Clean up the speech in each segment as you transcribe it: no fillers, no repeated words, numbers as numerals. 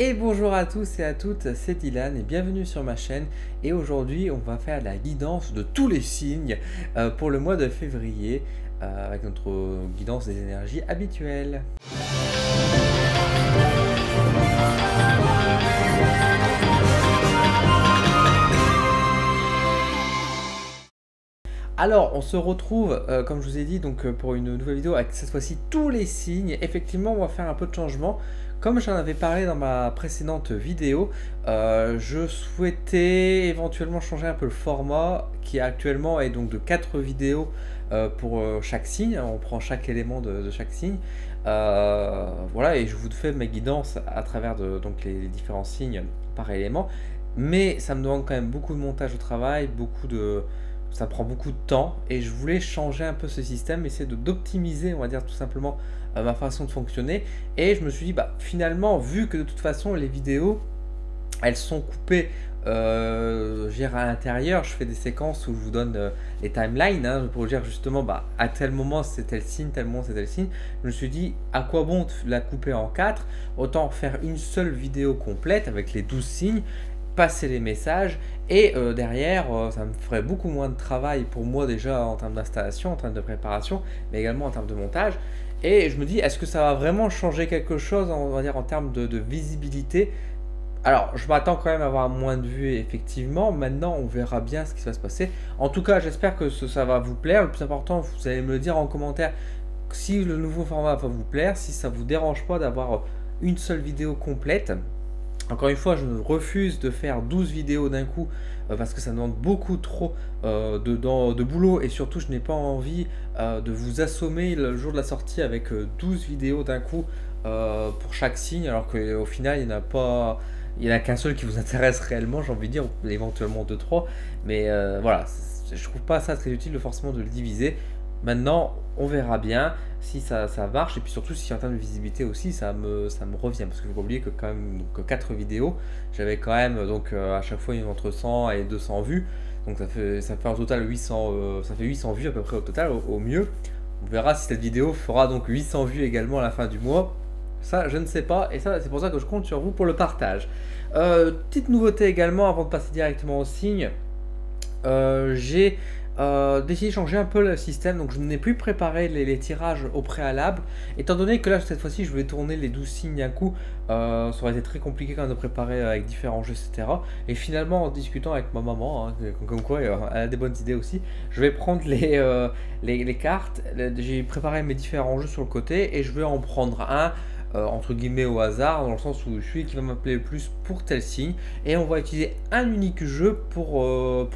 Et bonjour à tous et à toutes, c'est Dylan et bienvenue sur ma chaîne. Et aujourd'hui, on va faire la guidance de tous les signes pour le mois de février avec notre guidance des énergies habituelles. Alors, on se retrouve, comme je vous ai dit, pour une nouvelle vidéo avec cette fois-ci tous les signes. Effectivement, on va faire un peu de changement. Comme j'en avais parlé dans ma précédente vidéo, je souhaitais éventuellement changer un peu le format qui actuellement est donc de 4 vidéos pour chaque signe. On prend chaque élément de chaque signe. Voilà, et je vous fais mes guidances à travers donc les différents signes par élément. Mais ça me demande quand même beaucoup de montage au travail, ça prend beaucoup de temps et je voulais changer un peu ce système, essayer d'optimiser, on va dire tout simplement ma façon de fonctionner. Et je me suis dit, bah finalement, vu que de toute façon les vidéos elles sont coupées à l'intérieur, je fais des séquences où je vous donne les timelines pour dire justement bah à tel moment c'est tel signe, tel moment c'est tel signe. Je me suis dit à quoi bon la couper en 4, autant faire une seule vidéo complète avec les 12 signes, passer les messages et derrière ça me ferait beaucoup moins de travail pour moi déjà en termes d'installation, en termes de préparation, mais également en termes de montage. Et je me dis, est-ce que ça va vraiment changer quelque chose, on va dire, en termes de visibilité? Alors, je m'attends quand même à avoir moins de vues, effectivement. Maintenant, on verra bien ce qui va se passer. En tout cas, j'espère que ça va vous plaire. Le plus important, vous allez me le dire en commentaire si le nouveau format va vous plaire, si ça vous dérange pas d'avoir une seule vidéo complète. Encore une fois, je refuse de faire 12 vidéos d'un coup parce que ça demande beaucoup trop de boulot et surtout je n'ai pas envie de vous assommer le jour de la sortie avec 12 vidéos d'un coup pour chaque signe, alors qu'au final il n'y en a pas, il n'y en a qu'un seul qui vous intéresse réellement, j'ai envie de dire, éventuellement 2-3, mais voilà, je trouve pas ça très utile forcément de le diviser. Maintenant, on verra bien si ça marche, et puis surtout si en termes de visibilité aussi ça me revient, parce que il faut pas oublier que quand même donc, 4 vidéos, j'avais quand même donc à chaque fois entre 100 et 200 vues, donc ça fait en total 800, ça fait 800 vues à peu près au total au mieux. On verra si cette vidéo fera donc 800 vues également à la fin du mois, ça je ne sais pas, et ça c'est pour ça que je compte sur vous pour le partage. Petite nouveauté également avant de passer directement au signe, j'ai d'essayer de changer un peu le système, donc je n'ai plus préparé les tirages au préalable, étant donné que là cette fois-ci je vais tourner les 12 signes d'un coup. Ça aurait été très compliqué quand même de préparer avec différents jeux, etc. Et finalement, en discutant avec ma maman, comme quoi elle a des bonnes idées aussi, je vais prendre les cartes, j'ai préparé mes différents jeux sur le côté et je vais en prendre un entre guillemets au hasard, dans le sens où celui qui va m'appeler le plus pour tel signe, et on va utiliser un unique jeu pour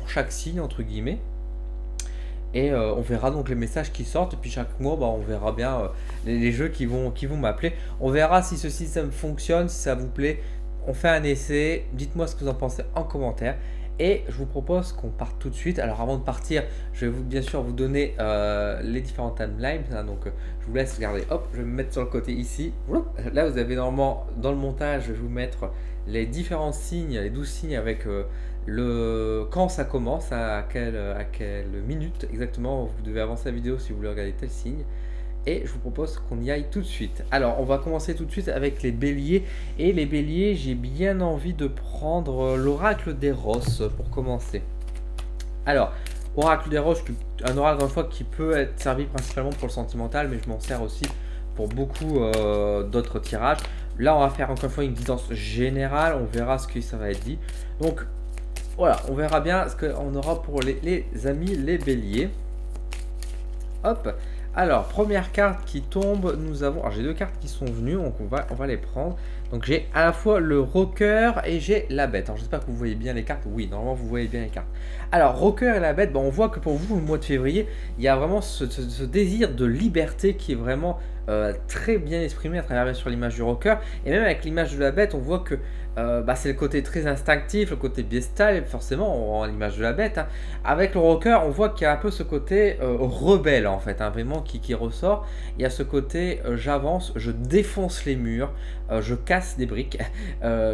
chaque signe entre guillemets. Et on verra donc les messages qui sortent, et puis chaque mois bah, on verra bien les jeux qui vont m'appeler. On verra si ce système fonctionne, si ça vous plaît. On fait un essai, dites-moi ce que vous en pensez en commentaire. Et je vous propose qu'on parte tout de suite. Alors avant de partir, je vais bien sûr vous donner les différents timelines. Donc je vous laisse regarder, hop, je vais me mettre sur le côté ici. Là vous avez normalement dans le montage, je vais vous mettre les différents signes, les 12 signes avec quand ça commence, à quelle minute exactement vous devez avancer la vidéo si vous voulez regarder tel signe. Et je vous propose qu'on y aille tout de suite. Alors on va commencer tout de suite avec les béliers. Et les béliers, j'ai bien envie de prendre l'oracle d'Eros pour commencer. Alors, oracle d'Eros, un oracle encore une fois qui peut être servi principalement pour le sentimental, mais je m'en sers aussi pour beaucoup d'autres tirages. Là on va faire encore une fois une guidance générale, on verra ce que ça va être dit. Donc voilà, on verra bien ce qu'on aura pour les amis les béliers. Hop. Alors, première carte qui tombe, nous avons... Alors, j'ai deux cartes qui sont venues, donc on va les prendre. Donc, j'ai à la fois le rocker et j'ai la bête. Alors, j'espère que vous voyez bien les cartes. Oui, normalement, vous voyez bien les cartes. Alors, rocker et la bête, on voit que pour vous, le mois de février, il y a vraiment ce désir de liberté qui est vraiment très bien exprimé à travers bien sûr l'image du rocker. Et même avec l'image de la bête, on voit que c'est le côté très instinctif, le côté bestial, forcément, l'image de la bête. Avec le rocker, on voit qu'il y a un peu ce côté rebelle, en fait, vraiment qui ressort. Il y a ce côté j'avance, je défonce les murs, je casse des briques,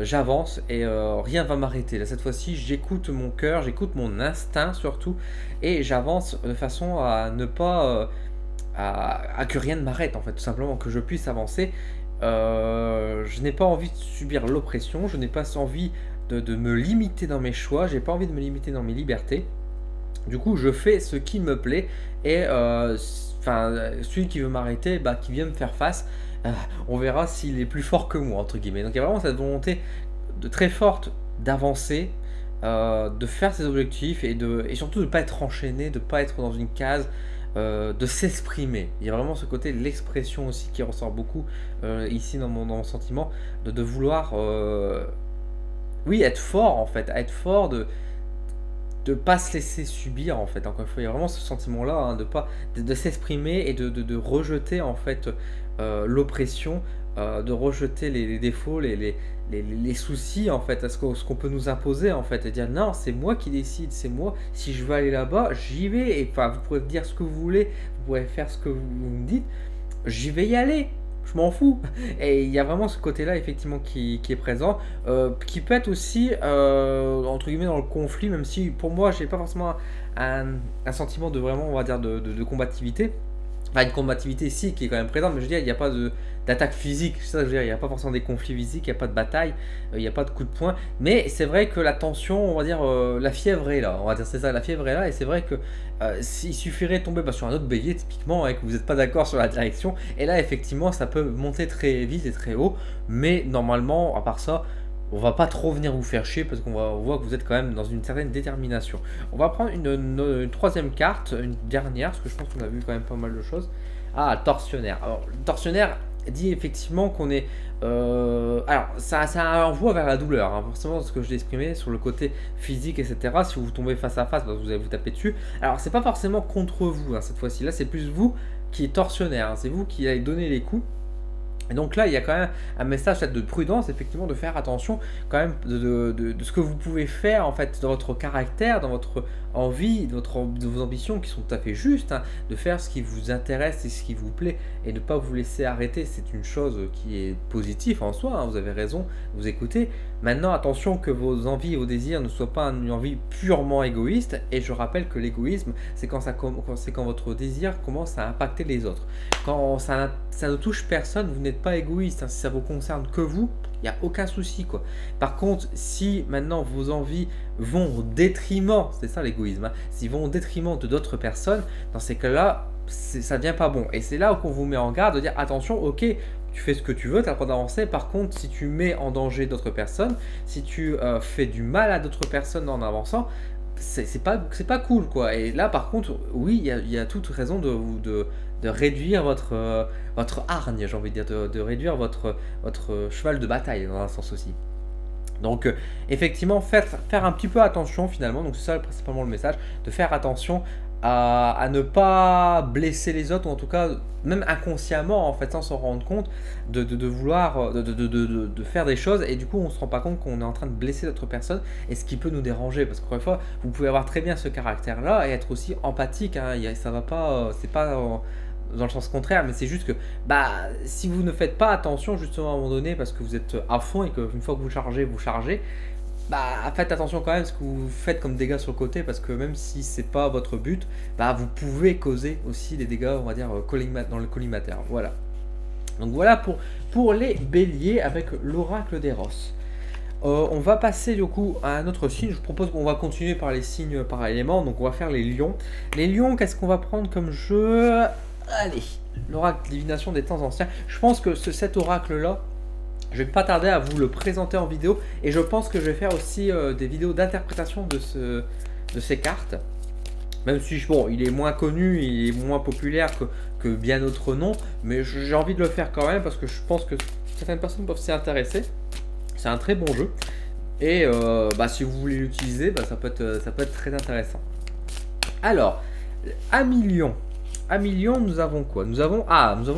j'avance et rien va m'arrêter. Là, cette fois-ci, j'écoute mon cœur, j'écoute mon instinct surtout, et j'avance de façon à ne pas... à que rien ne m'arrête, en fait, tout simplement, que je puisse avancer. Je n'ai pas envie de subir l'oppression, je n'ai pas envie de me limiter dans mes choix, j'ai pas envie de me limiter dans mes libertés. Du coup, je fais ce qui me plaît et celui qui veut m'arrêter, bah, qui vient me faire face, on verra s'il est plus fort que moi, entre guillemets. Donc il y a vraiment cette volonté très forte d'avancer, de faire ses objectifs et surtout de ne pas être enchaîné, de ne pas être dans une case, de s'exprimer. Il y a vraiment ce côté de l'expression aussi qui ressort beaucoup ici dans mon sentiment, de vouloir, oui, être fort en fait, être fort, de pas se laisser subir en fait. Encore une fois, il y a vraiment ce sentiment là, hein, de s'exprimer et de rejeter en fait l'oppression, de rejeter les défauts, les soucis en fait, à ce qu'on peut nous imposer en fait, et dire non, c'est moi qui décide, c'est moi, si je veux aller là-bas, j'y vais. Et enfin, vous pouvez dire ce que vous voulez, vous pouvez faire ce que vous me dites, j'y vais y aller, je m'en fous. Et il y a vraiment ce côté-là, effectivement, qui est présent, qui peut être aussi, entre guillemets, dans le conflit, même si pour moi, j'ai pas forcément un sentiment de vraiment, on va dire, de combativité. Enfin, une combativité ici qui est quand même présente, mais je veux dire, il n'y a pas d'attaque physique, c'est ça que je veux dire, il n'y a pas forcément des conflits physiques, il n'y a pas de bataille, il n'y a pas de coup de poing, mais c'est vrai que la tension, on va dire, la fièvre est là, on va dire c'est ça, la fièvre est là, et c'est vrai que s'il suffirait de tomber sur un autre bélier, typiquement, et que vous n'êtes pas d'accord sur la direction, et là, effectivement, ça peut monter très vite et très haut, mais normalement, à part ça, on va pas trop venir vous faire chier parce qu'on voit que vous êtes quand même dans une certaine détermination. On va prendre une troisième carte, une dernière, parce que je pense qu'on a vu quand même pas mal de choses. Ah, tortionnaire. Alors, le tortionnaire dit effectivement qu'on est... alors, ça envoie vers la douleur, hein, forcément, ce que je l'ai exprimé sur le côté physique, etc. Si vous tombez face à face, bah, vous allez vous taper dessus. Alors, c'est pas forcément contre vous, hein, cette fois-ci. Là, c'est plus vous qui est tortionnaire, hein, c'est vous qui allez donner les coups. Et donc là, il y a quand même un message de prudence, effectivement, de faire attention quand même de ce que vous pouvez faire en fait dans votre caractère, dans votre envie, de vos ambitions qui sont tout à fait justes, hein, de faire ce qui vous intéresse et ce qui vous plaît et de ne pas vous laisser arrêter. C'est une chose qui est positive en soi, hein, vous avez raison, vous écoutez. Maintenant, attention que vos envies et vos désirs ne soient pas une envie purement égoïste. Et je rappelle que l'égoïsme, c'est quand votre désir commence à impacter les autres. Quand ça ne touche personne, vous n'êtes pas égoïste, hein. Si ça vous concerne que vous, il n'y a aucun souci, quoi. Par contre, si maintenant vos envies vont au détriment, c'est ça l'égoïsme, hein, s'ils vont au détriment de d'autres personnes, dans ces cas-là, ça devient pas bon. Et c'est là qu'on vous met en garde de dire attention, ok, tu fais ce que tu veux, tu as le droit d'avancer. Par contre, si tu mets en danger d'autres personnes, si tu fais du mal à d'autres personnes en avançant, c'est pas cool, quoi. Et là, par contre, oui, il y a toute raison de réduire votre hargne, j'ai envie de dire, de réduire votre cheval de bataille, dans un sens aussi. Donc, effectivement, faire un petit peu attention, finalement. Donc, c'est ça principalement le message, de faire attention à ne pas blesser les autres, ou en tout cas, même inconsciemment, en fait, sans s'en rendre compte, de vouloir, de faire des choses, et du coup, on ne se rend pas compte qu'on est en train de blesser d'autres personnes, et ce qui peut nous déranger, parce qu'encore une fois, vous pouvez avoir très bien ce caractère-là, et être aussi empathique, hein, ça va pas, c'est pas dans le sens contraire, mais c'est juste que bah, si vous ne faites pas attention, justement, à un moment donné, parce que vous êtes à fond, et qu'une fois que vous chargez, bah, faites attention quand même à ce que vous faites comme dégâts sur le côté, parce que même si c'est pas votre but, bah, vous pouvez causer aussi des dégâts, on va dire, dans le collimateur. Voilà. Donc voilà pour les béliers avec l'oracle d'Eros. On va passer du coup à un autre signe. Je propose qu'on va continuer par les signes par élément. Donc on va faire les lions. Les lions, qu'est-ce qu'on va prendre comme jeu? Allez, l'oracle divination des temps anciens. Je pense que cet oracle-là, je vais pas tarder à vous le présenter en vidéo, et je pense que je vais faire aussi des vidéos d'interprétation de ces cartes. Même si bon, il est moins connu, il est moins populaire que bien d'autres noms, mais j'ai envie de le faire quand même parce que je pense que certaines personnes peuvent s'y intéresser. C'est un très bon jeu, et bah, si vous voulez l'utiliser, bah, ça peut être très intéressant. Alors, à million, nous avons quoi? Nous avons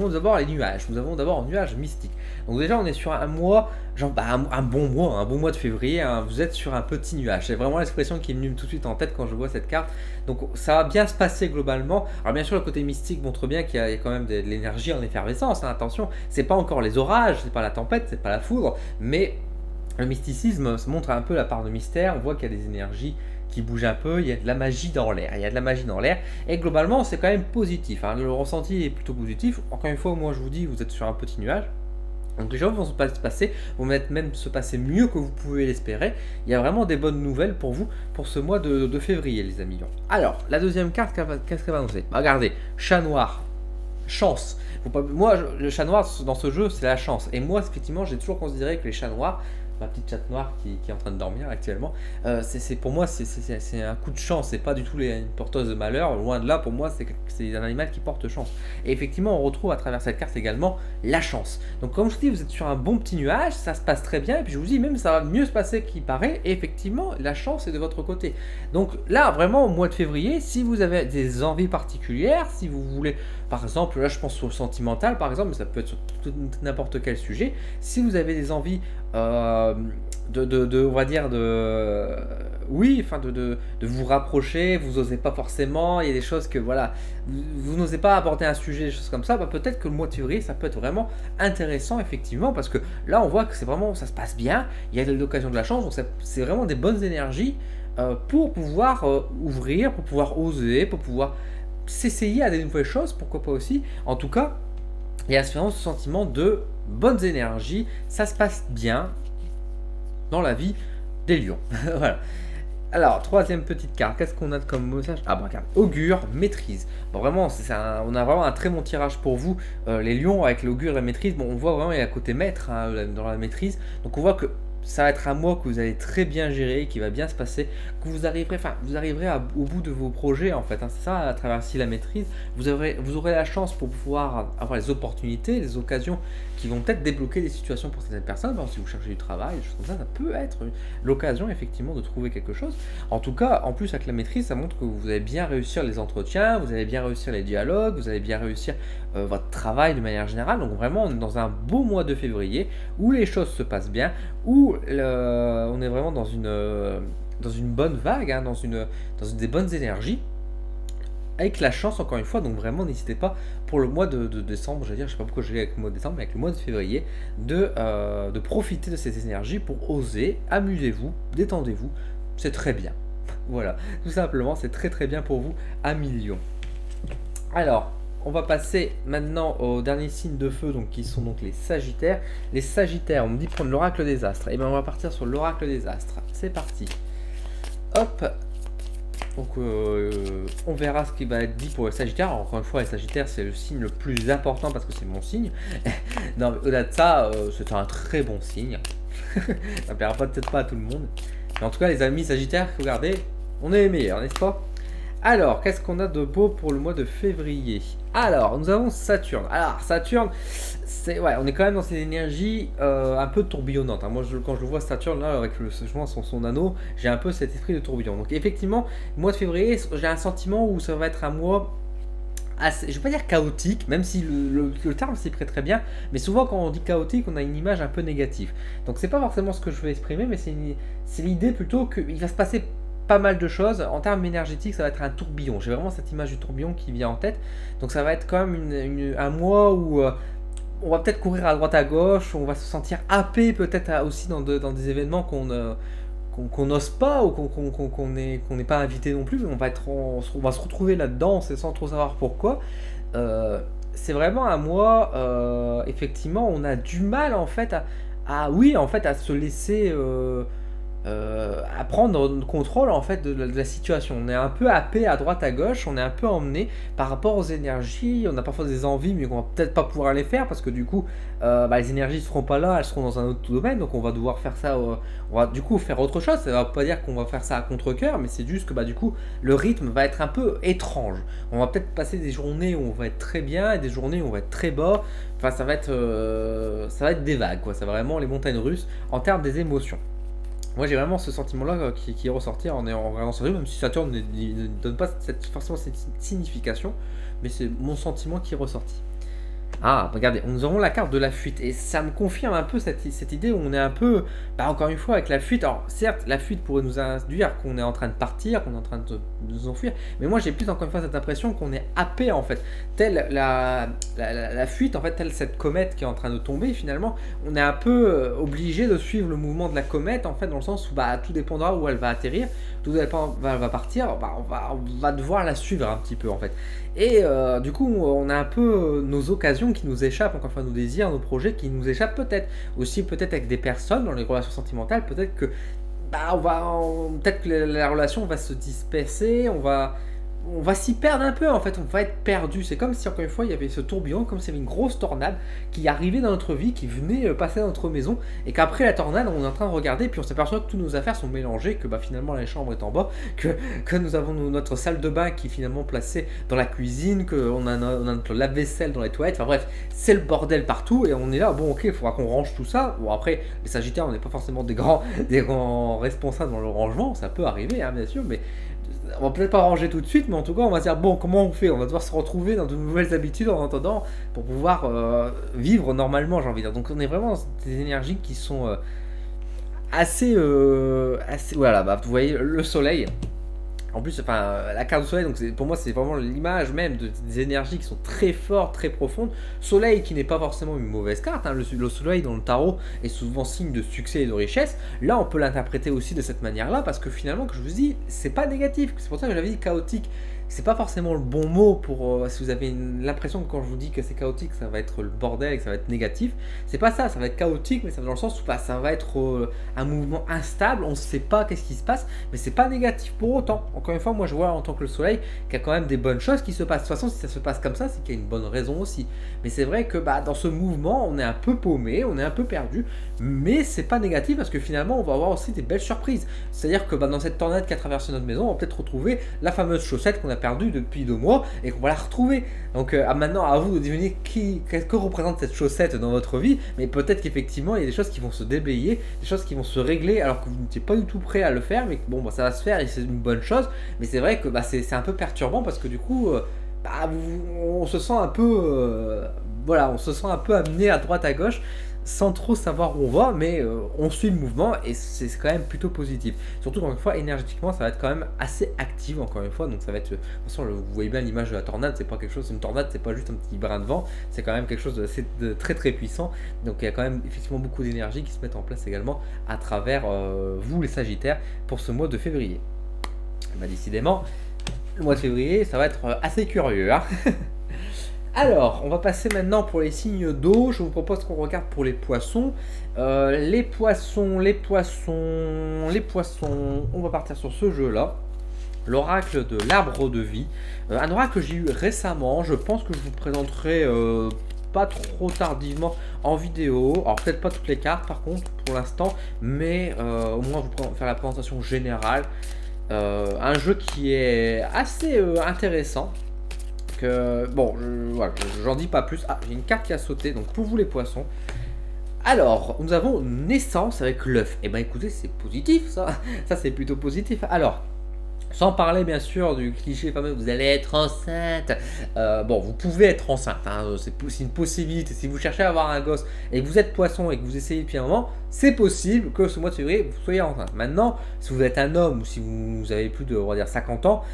d'abord les nuages. Nous avons d'abord un nuage mystique. Donc déjà, on est sur un mois, genre bah, un bon mois de février, hein. Vous êtes sur un petit nuage. C'est vraiment l'expression qui me vient tout de suite en tête quand je vois cette carte. Donc ça va bien se passer globalement. Alors bien sûr, le côté mystique montre bien qu'il y a quand même de l'énergie en effervescence, hein. Attention, c'est pas encore les orages, c'est pas la tempête, c'est pas la foudre, mais le mysticisme se montre un peu la part de mystère. On voit qu'il y a des énergies qui bouge un peu, il y a de la magie dans l'air, et globalement c'est quand même positif, hein. Le ressenti est plutôt positif. Encore une fois, moi je vous dis, vous êtes sur un petit nuage, Donc les choses vont se passer, vont même se passer mieux que vous pouvez l'espérer. Il y a vraiment des bonnes nouvelles pour vous pour ce mois de février, les amis. Alors, la deuxième carte, qu'est-ce qu'elle va annoncer? Regardez, chat noir, chance. Moi, le chat noir dans ce jeu, c'est la chance. Et moi, effectivement, j'ai toujours considéré que les chats noirs, ma petite chatte noire qui est en train de dormir actuellement, pour moi, c'est un coup de chance. C'est pas du tout une porteuse de malheur. Loin de là, pour moi, c'est un animal qui porte chance. Et effectivement, on retrouve à travers cette carte également la chance. Donc, comme je vous dis, vous êtes sur un bon petit nuage, ça se passe très bien. Et puis, je vous dis, même ça va mieux se passer qu'il paraît. Et effectivement, la chance est de votre côté. Donc, là, vraiment, au mois de février, si vous avez des envies particulières, si vous voulez, par exemple, là, je pense au sentimental, par exemple, mais ça peut être sur n'importe quel sujet. Si vous avez des envies on va dire oui, enfin de vous rapprocher, vous osez pas forcément, il y a des choses que voilà, vous n'osez pas aborder un sujet, des choses comme ça, bah, peut-être que le mois de février ça peut être vraiment intéressant effectivement, parce que là on voit que c'est vraiment, ça se passe bien, il y a de l'occasion de la chance, donc c'est vraiment des bonnes énergies pour pouvoir ouvrir, pour pouvoir oser, pour pouvoir s'essayer à des nouvelles choses, pourquoi pas aussi. En tout cas, il y a vraiment ce sentiment de bonnes énergies, ça se passe bien dans la vie des lions. Voilà. Alors, troisième petite carte, qu'est-ce qu'on a comme message? Ah bah regarde, augure, maîtrise. Bon vraiment, on a vraiment un très bon tirage pour vous, les lions avec l'augure et maîtrise. Bon, on voit vraiment il y a côté maître hein, dans la maîtrise, donc on voit que ça va être un mois que vous allez très bien gérer, qui va bien se passer, que vous arriverez au bout de vos projets en fait. Hein, c'est ça, à travers aussi la maîtrise, vous aurez la chance pour pouvoir avoir les opportunités, les occasions qui vont peut-être débloquer des situations pour certaines personnes. Par exemple, si vous cherchez du travail, des choses comme ça peut être l'occasion effectivement de trouver quelque chose. En tout cas, en plus avec la maîtrise, ça montre que vous allez bien réussir les entretiens, vous allez bien réussir les dialogues, vous allez bien réussir votre travail de manière générale. Donc vraiment, on est dans un beau mois de février où les choses se passent bien, où on est vraiment dans une bonne vague, hein, dans des bonnes énergies, avec la chance encore une fois. Donc vraiment, n'hésitez pas pour le mois de décembre, je sais pas pourquoi je l'ai avec le mois de décembre, mais avec le mois de février, de profiter de ces énergies pour oser, amusez-vous, détendez-vous, c'est très bien. Voilà, tout simplement, c'est très très bien pour vous à millions. Alors, on va passer maintenant aux derniers signes de feu, donc qui sont donc les Sagittaires. Les Sagittaires, on me dit prendre l'oracle des astres. Et bien on va partir sur l'oracle des astres. C'est parti. Hop. Donc on verra ce qui va être dit pour les Sagittaires. Encore une fois, les Sagittaires, c'est le signe le plus important parce que c'est mon signe. Non, mais au-delà de ça, c'est un très bon signe. Ça ne plaira peut-être pas à tout le monde. Mais en tout cas, les amis Sagittaires, regardez, on est les meilleurs, n'est-ce pas? Alors, qu'est-ce qu'on a de beau pour le mois de février? Alors, nous avons Saturne. Alors, Saturne, ouais, on est quand même dans cette énergie un peu tourbillonnante. Hein. Moi, quand je le vois Saturne, là, avec son anneau, j'ai un peu cet esprit de tourbillon. Donc, effectivement, le mois de février, j'ai un sentiment où ça va être un mois assez, je ne vais pas dire chaotique, même si le terme s'y prête très bien, mais souvent quand on dit chaotique, on a une image un peu négative. Donc, c'est pas forcément ce que je veux exprimer, mais c'est l'idée plutôt qu'il va se passer pas mal de choses. En termes énergétiques, ça va être un tourbillon. J'ai vraiment cette image du tourbillon qui vient en tête. Donc ça va être quand même un mois où on va peut-être courir à droite à gauche, on va se sentir happé peut-être aussi dans des événements qu'on n'ose pas ou qu'on n'est pas invité non plus, mais on va se retrouver là-dedans sans trop savoir pourquoi. C'est vraiment un mois, effectivement, on a du mal en fait à se laisser à prendre le contrôle en fait de la situation. On est un peu happé à droite à gauche, on est un peu emmené par rapport aux énergies, on a parfois des envies mais qu'on va peut-être pas pouvoir les faire parce que du coup les énergies ne seront pas là, elles seront dans un autre domaine, donc on va devoir faire ça, on va du coup faire autre chose. Ça va pas dire qu'on va faire ça à contre-cœur, mais c'est juste que du coup le rythme va être un peu étrange. On va peut-être passer des journées où on va être très bien et des journées où on va être très bas. Enfin ça va être des vagues quoi, c'est vraiment les montagnes russes en termes des émotions. Moi j'ai vraiment ce sentiment-là qui est ressorti en regardant ce film, même si Saturne ne donne pas forcément cette signification, mais c'est mon sentiment qui est ressorti. Ah, regardez, nous aurons la carte de la fuite, et ça me confirme un peu cette idée où on est un peu, encore une fois, avec la fuite. Alors, certes, la fuite pourrait nous induire qu'on est en train de partir, qu'on est en train de nous enfuir, mais moi j'ai plus encore une fois cette impression qu'on est happé en fait. Telle la fuite, en fait, telle cette comète qui est en train de tomber, finalement, on est un peu obligé de suivre le mouvement de la comète, en fait, dans le sens où tout dépendra où elle va atterrir, tout dépend où elle va partir, on va devoir la suivre un petit peu en fait. Et du coup, on a un peu nos occasions passions qui nous échappent, encore une fois, nos désirs, nos projets qui nous échappent peut-être. Aussi peut-être avec des personnes dans les relations sentimentales, peut-être que bah, peut-être que la relation va se disperser, on va s'y perdre un peu en fait, on va être perdu. C'est comme si encore une fois il y avait ce tourbillon, comme s'il y avait une grosse tornade qui arrivait dans notre vie, qui venait passer dans notre maison, et qu'après la tornade on est en train de regarder, puis on s'aperçoit que toutes nos affaires sont mélangées, que bah, finalement la chambre est en bas, que nous avons notre salle de bain qui est finalement placée dans la cuisine, qu'on a, on a notre lave-vaisselle dans les toilettes, enfin bref, c'est le bordel partout, et on est là, bon ok, il faudra qu'on range tout ça. Bon après, les Sagittaires, on n'est pas forcément des grands responsables dans le rangement, ça peut arriver hein, bien sûr, mais on va peut-être pas ranger tout de suite, mais en tout cas, on va se dire bon, comment on fait? On va devoir se retrouver dans de nouvelles habitudes en attendant pour pouvoir vivre normalement, j'ai envie de dire. Donc, on est vraiment dans des énergies qui sont assez. Voilà, bah, vous voyez le soleil. En plus, enfin, la carte du soleil, donc pour moi, c'est vraiment l'image même des énergies qui sont très fortes, très profondes. Soleil qui n'est pas forcément une mauvaise carte, hein. Le soleil dans le tarot est souvent signe de succès et de richesse. Là, on peut l'interpréter aussi de cette manière-là, parce que finalement, que je vous dis, c'est pas négatif. C'est pour ça que j'avais dit chaotique. C'est pas forcément le bon mot pour si vous avez l'impression que quand je vous dis que c'est chaotique, ça va être le bordel et que ça va être négatif. C'est pas ça, ça va être chaotique, mais ça va dans le sens où bah, ça va être un mouvement instable, on ne sait pas qu'est-ce qui se passe, mais c'est pas négatif pour autant. Encore une fois, moi je vois en tant que le soleil qu'il y a quand même des bonnes choses qui se passent. De toute façon, si ça se passe comme ça, c'est qu'il y a une bonne raison aussi. Mais c'est vrai que bah, dans ce mouvement, on est un peu paumé, on est un peu perdu, mais c'est pas négatif parce que finalement, on va avoir aussi des belles surprises. C'est-à-dire que bah, dans cette tornade qui a traversé notre maison, on va peut-être retrouver la fameuse chaussette qu'on a perdu depuis 2 mois et qu'on va la retrouver. Donc maintenant à vous de deviner qu'est-ce que représente cette chaussette dans votre vie, mais peut-être qu'effectivement il y a des choses qui vont se déblayer, des choses qui vont se régler alors que vous n'étiez pas du tout prêt à le faire, mais bon bah, ça va se faire et c'est une bonne chose. Mais c'est vrai que bah, c'est un peu perturbant parce que du coup bah, on se sent un peu voilà, on se sent un peu amené à droite à gauche sans trop savoir où on va, mais on suit le mouvement et c'est quand même plutôt positif. Surtout qu'encore une fois, énergétiquement, ça va être quand même assez actif encore une fois, donc ça va être, de toute façon, vous voyez bien l'image de la tornade, c'est pas quelque chose, une tornade, c'est pas juste un petit brin de vent, c'est quand même quelque chose de très très puissant. Donc il y a quand même effectivement beaucoup d'énergie qui se mettent en place également à travers vous les Sagittaires pour ce mois de février. Bah, décidément, le mois de février, ça va être assez curieux, hein. Alors, on va passer maintenant pour les signes d'eau. Je vous propose qu'on regarde pour les poissons. Les poissons, on va partir sur ce jeu-là. L'oracle de l'arbre de vie. Un oracle que j'ai eu récemment. Je pense que je vous présenterai pas trop tardivement en vidéo. Alors, peut-être pas toutes les cartes par contre pour l'instant, mais au moins vous faire la présentation générale. Un jeu qui est assez intéressant. Bon, voilà, j'en dis pas plus. Ah, j'ai une carte qui a sauté, donc pour vous les poissons. Alors, nous avons naissance avec l'œuf. Et ben écoutez, c'est positif ça. Ça c'est plutôt positif. Alors, sans parler bien sûr du cliché fameux, vous allez être enceinte. Bon, vous pouvez être enceinte, hein, c'est une possibilité. Si vous cherchez à avoir un gosse et que vous êtes poisson et que vous essayez depuis un moment, c'est possible que ce mois de février vous soyez enceinte. Maintenant, si vous êtes un homme ou si vous avez plus de, on va dire, 50 ans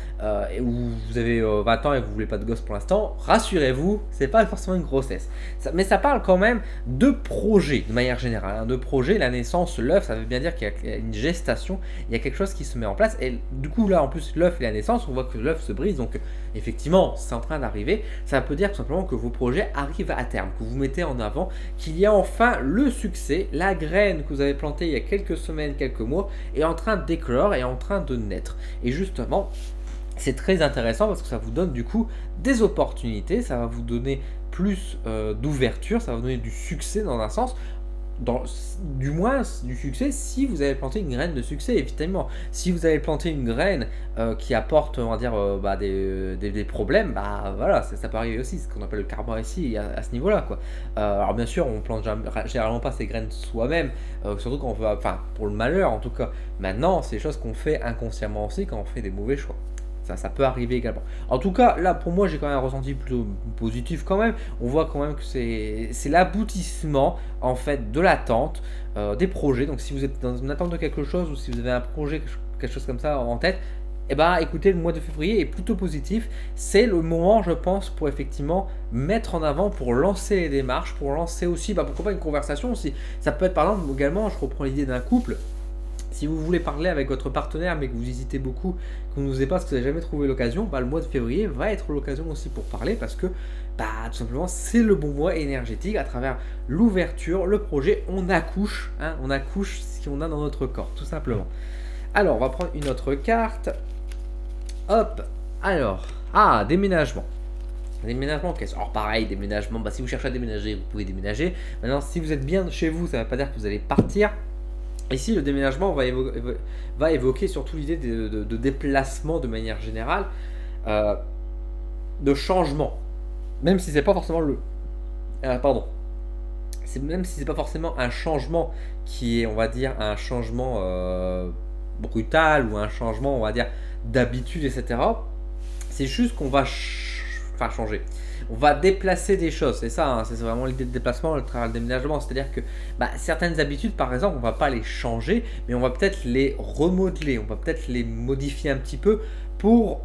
et ou vous avez 20 ans et que vous voulez pas de gosse pour l'instant, rassurez-vous, c'est pas forcément une grossesse. Mais ça parle quand même de projet de manière générale, hein, de projet. La naissance, l'œuf, ça veut bien dire qu'il y a une gestation, il y a quelque chose qui se met en place et du coup là en plus l'œuf et la naissance, on voit que l'œuf se brise, donc effectivement c'est en train d'arriver. Ça peut dire tout simplement que vos projets arrivent à terme, que vous mettez en avant, qu'il y a enfin le succès, la graine que vous avez plantée il y a quelques semaines, quelques mois est en train d'éclore et en train de naître. Et justement c'est très intéressant parce que ça vous donne du coup des opportunités, ça va vous donner plus d'ouverture, ça va vous donner du succès dans un sens. Du moins du succès si vous avez planté une graine de succès. Évidemment, si vous avez planté une graine qui apporte, on va dire, bah, des problèmes, bah voilà, ça peut arriver aussi, ce qu'on appelle le karma ici à ce niveau là quoi. Alors bien sûr on plante généralement pas ces graines soi-même, surtout quand on veut, enfin pour le malheur en tout cas. Maintenant c'est des choses qu'on fait inconsciemment aussi quand on fait des mauvais choix. Ça peut arriver également. En tout cas, là, pour moi, j'ai quand même un ressenti plutôt positif quand même. On voit quand même que c'est l'aboutissement, en fait, de l'attente, des projets. Donc, si vous êtes dans une attente de quelque chose ou si vous avez un projet, quelque chose comme ça en tête, eh ben, écoutez, le mois de février est plutôt positif. C'est le moment, je pense, pour effectivement mettre en avant, pour lancer les démarches, pour lancer aussi, bah, pourquoi pas une conversation aussi. Ça peut être, par exemple, également, je reprends l'idée d'un couple. Si vous voulez parler avec votre partenaire mais que vous hésitez beaucoup, que vous n'osez pas parce que vous n'avez jamais trouvé l'occasion, bah, le mois de février va être l'occasion aussi pour parler parce que bah, tout simplement c'est le bon mois énergétique. À travers l'ouverture, le projet, on accouche, hein, on accouche ce qu'on a dans notre corps, tout simplement. Alors on va prendre une autre carte. Hop, alors, déménagement. Déménagement, qu'est-ce? Alors pareil, déménagement, bah, si vous cherchez à déménager, vous pouvez déménager. Maintenant, si vous êtes bien chez vous, ça ne veut pas dire que vous allez partir. Ici, le déménagement va évoquer surtout l'idée de déplacement de manière générale, de changement. Même si c'est pas forcément même si c'est pas forcément un changement qui est, on va dire, un changement brutal ou un changement, on va dire, d'habitude, etc. C'est juste qu'on va changer. On va déplacer des choses, c'est ça, hein, c'est vraiment l'idée de déplacement, le travail de déménagement, c'est-à-dire que certaines habitudes, par exemple, on va pas les changer, mais on va peut-être les remodeler, on va peut-être les modifier un petit peu pour,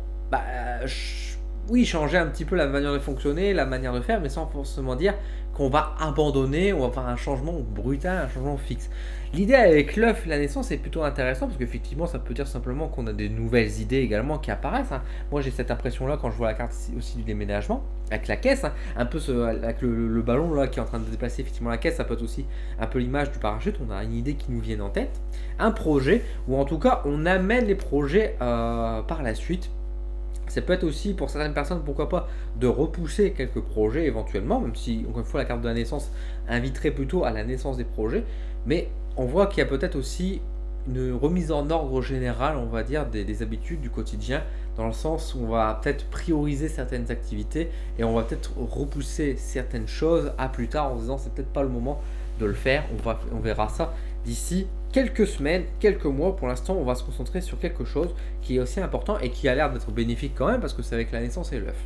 oui, changer un petit peu la manière de fonctionner, la manière de faire, mais sans forcément dire qu'on va abandonner, on va faire un changement brutal, un changement fixe. L'idée avec l'œuf et la naissance est plutôt intéressant parce qu'effectivement ça peut dire simplement qu'on a des nouvelles idées également qui apparaissent, hein. Moi j'ai cette impression là quand je vois la carte aussi du déménagement, avec la caisse, hein, un peu avec le ballon là qui est en train de déplacer effectivement la caisse, ça peut être aussi un peu l'image du parachute, on a une idée qui nous vient en tête, un projet, ou en tout cas on amène les projets par la suite. Ça peut être aussi pour certaines personnes, pourquoi pas, de repousser quelques projets éventuellement, même si, encore une fois, la carte de la naissance inviterait plutôt à la naissance des projets. Mais on voit qu'il y a peut-être aussi une remise en ordre générale, on va dire, des habitudes du quotidien, dans le sens où on va peut-être prioriser certaines activités et on va peut-être repousser certaines choses à plus tard en disant c'est peut-être pas le moment de le faire, on verra ça d'ici quelques semaines, quelques mois. Pour l'instant, on va se concentrer sur quelque chose qui est aussi important et qui a l'air d'être bénéfique quand même parce que c'est avec la naissance et l'œuf.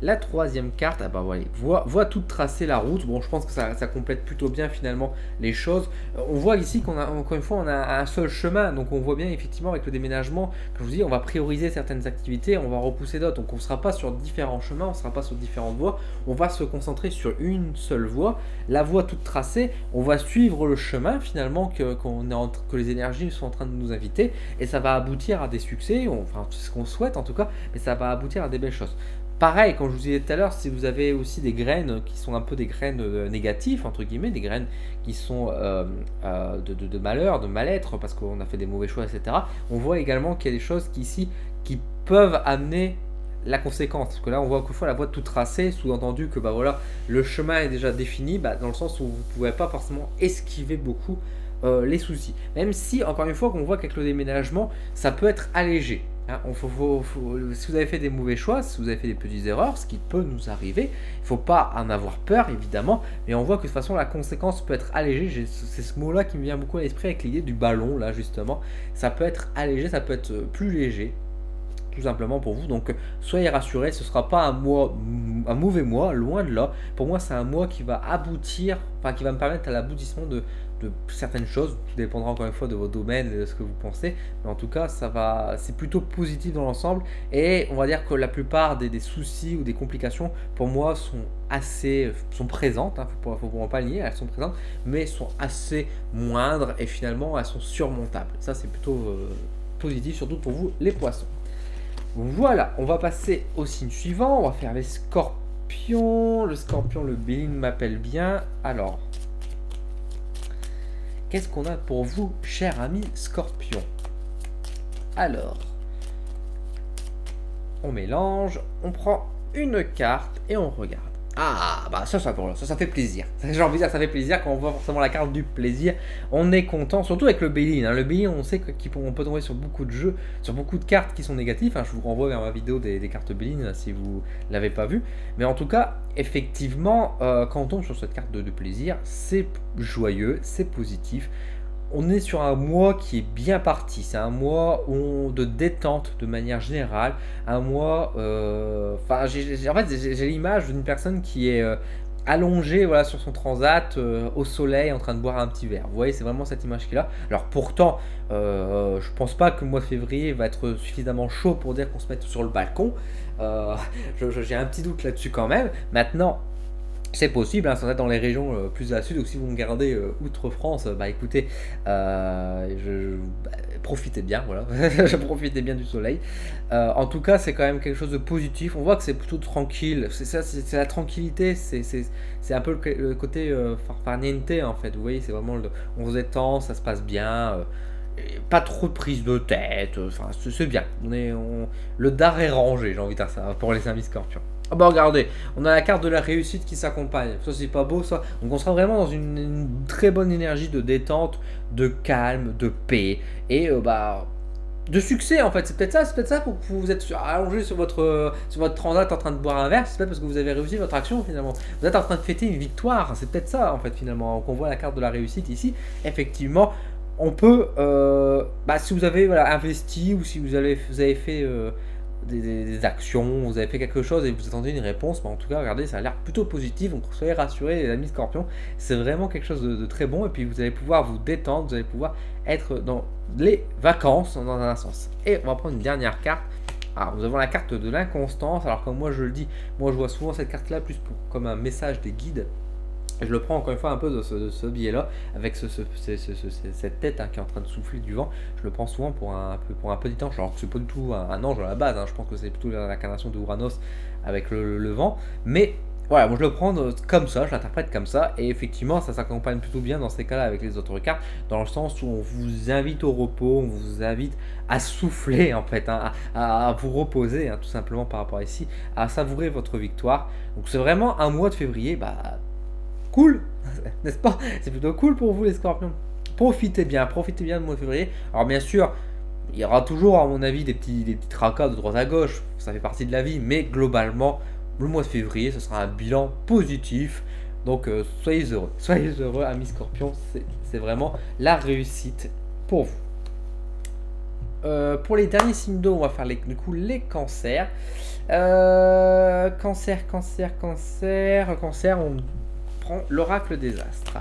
La troisième carte, voilà, voit toute tracer la route. Bon, je pense que ça complète plutôt bien finalement les choses. On voit ici qu'on a, encore une fois, on a un seul chemin. Donc on voit bien effectivement avec le déménagement, comme je vous dis, on va prioriser certaines activités, on va repousser d'autres. Donc on ne sera pas sur différents chemins, on ne sera pas sur différentes voies. On va se concentrer sur une seule voie, la voie toute tracée. On va suivre le chemin finalement que les énergies sont en train de nous inviter. Et ça va aboutir à des succès, enfin c'est ce qu'on souhaite en tout cas, mais ça va aboutir à des belles choses. Pareil, comme je vous disais tout à l'heure, si vous avez aussi des graines qui sont un peu des graines négatives, entre guillemets, des graines qui sont de malheur, de mal-être, parce qu'on a fait des mauvais choix, etc., on voit également qu'il y a des choses qui peuvent amener la conséquence. Parce que là, on voit qu'une fois la voie toute tracée, sous-entendu que voilà, le chemin est déjà défini, dans le sens où vous ne pouvez pas forcément esquiver beaucoup les soucis. Même si, encore une fois, qu'on voit qu'avec le déménagement, ça peut être allégé. Hein, si vous avez fait des mauvais choix, si vous avez fait des petites erreurs, ce qui peut nous arriver, il ne faut pas en avoir peur évidemment, mais on voit que de toute façon la conséquence peut être allégée. C'est ce mot là qui me vient beaucoup à l'esprit avec l'idée du ballon là justement, ça peut être allégé, ça peut être plus léger tout simplement pour vous, donc soyez rassurés, ce ne sera pas un mauvais mois, loin de là. Pour moi c'est un mois qui va aboutir, enfin qui va me permettre à l'aboutissement de certaines choses, tout dépendra encore une fois de vos domaines et de ce que vous pensez, mais en tout cas c'est plutôt positif dans l'ensemble, et on va dire que la plupart des soucis ou des complications pour moi sont présentes, hein, faut vraiment pas nier, elles sont présentes, mais sont assez moindres et finalement elles sont surmontables. Ça c'est plutôt positif, surtout pour vous les poissons. Voilà, on va passer au signe suivant, on va faire les scorpions. Le scorpion, le Béline m'appelle bien. Alors, qu'est-ce qu'on a pour vous, cher ami scorpion? Alors, on mélange, on prend une carte et on regarde. Ça fait plaisir. J'ai envie de dire, ça fait plaisir quand on voit forcément la carte du plaisir. On est content, surtout avec le Béline. Hein. Le Béline, on sait qu'on peut tomber sur beaucoup de jeux, sur beaucoup de cartes qui sont négatives. Hein. Je vous renvoie vers ma vidéo des cartes Béline si vous ne l'avez pas vue. Mais en tout cas, effectivement, quand on tombe sur cette carte de plaisir, c'est joyeux, c'est positif. On est sur un mois qui est bien parti, c'est un mois de détente de manière générale, un mois, j'ai l'image d'une personne qui est allongée voilà, sur son transat au soleil en train de boire un petit verre. Vous voyez, c'est vraiment cette image qu'il a. Alors pourtant, je pense pas que le mois de février va être suffisamment chaud pour dire qu'on se mette sur le balcon. J'ai un petit doute là-dessus quand même. Maintenant, C'est possible, hein, sans être dans les régions plus à la sud, ou si vous me gardez outre-France, bah écoutez, profitez bien, voilà, profitez bien du soleil. En tout cas, c'est quand même quelque chose de positif. On voit que c'est plutôt tranquille. C'est ça, c'est la tranquillité. C'est un peu le côté farniente en fait. Vous voyez, c'est vraiment on se détend, ça se passe bien. Et pas trop de prise de tête. Enfin, c'est bien. Le dard est rangé, j'ai envie de dire ça pour les amis scorpions. Ah bah regardez, on a la carte de la réussite qui s'accompagne. Ça c'est pas beau ça. Donc on sera vraiment dans une très bonne énergie de détente, de calme, de paix et bah de succès en fait. C'est peut-être ça pour que vous êtes allongé sur votre transat en train de boire un verre. C'est peut-être parce que vous avez réussi votre action finalement. Vous êtes en train de fêter une victoire. C'est peut-être ça en fait finalement. Donc on voit la carte de la réussite ici. Effectivement, on peut, bah, si vous avez voilà, investi ou si vous avez fait des actions, vous avez fait quelque chose et vous attendez une réponse, mais en tout cas, regardez, ça a l'air plutôt positif, donc soyez rassurés les amis scorpions, c'est vraiment quelque chose de très bon, et puis vous allez pouvoir vous détendre, vous allez pouvoir être dans les vacances, dans un sens. Et on va prendre une dernière carte. Alors, nous avons la carte de l'inconstance, alors comme moi je le dis, moi je vois souvent cette carte-là plus comme un message des guides. Je le prends encore une fois un peu de ce biais-là, avec cette tête hein, qui est en train de souffler du vent. Je le prends souvent pour un petit ange, alors que c'est pas du tout un ange à la base, hein. Je pense que c'est plutôt l'incarnation de Uranus avec le vent. Mais voilà, moi je le prends comme ça, je l'interprète comme ça, et effectivement ça s'accompagne plutôt bien dans ces cas-là avec les autres cartes, dans le sens où on vous invite au repos, on vous invite à souffler en fait, hein, à vous reposer hein, tout simplement par rapport à ici, à savourer votre victoire. Donc c'est vraiment un mois de février, bah cool, n'est-ce pas? C'est plutôt cool pour vous les scorpions. Profitez bien du mois de février. Alors bien sûr, il y aura toujours à mon avis des petits tracas de droite à gauche, ça fait partie de la vie, mais globalement, le mois de février, ce sera un bilan positif. Donc soyez heureux amis scorpions, c'est vraiment la réussite pour vous. Pour les derniers signes d'eau, on va faire du coup les cancers. Cancer, on prend l'oracle des astres.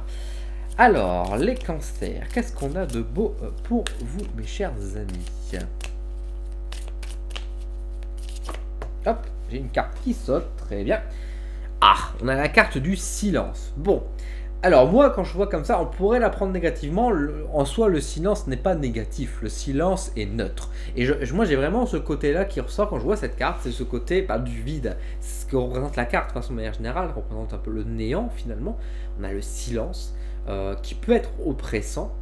Alors, les cancers, qu'est-ce qu'on a de beau pour vous, mes chers amis? Hop, j'ai une carte qui saute, très bien. Ah, on a la carte du silence. Bon, alors moi, quand je vois comme ça, on pourrait la prendre négativement. En soi, le silence n'est pas négatif, le silence est neutre. Et moi, j'ai vraiment ce côté-là qui ressort quand je vois cette carte, c'est ce côté du vide. C'est ce que représente la carte, de façon manière générale, représente un peu le néant, finalement. On a le silence, qui peut être oppressant.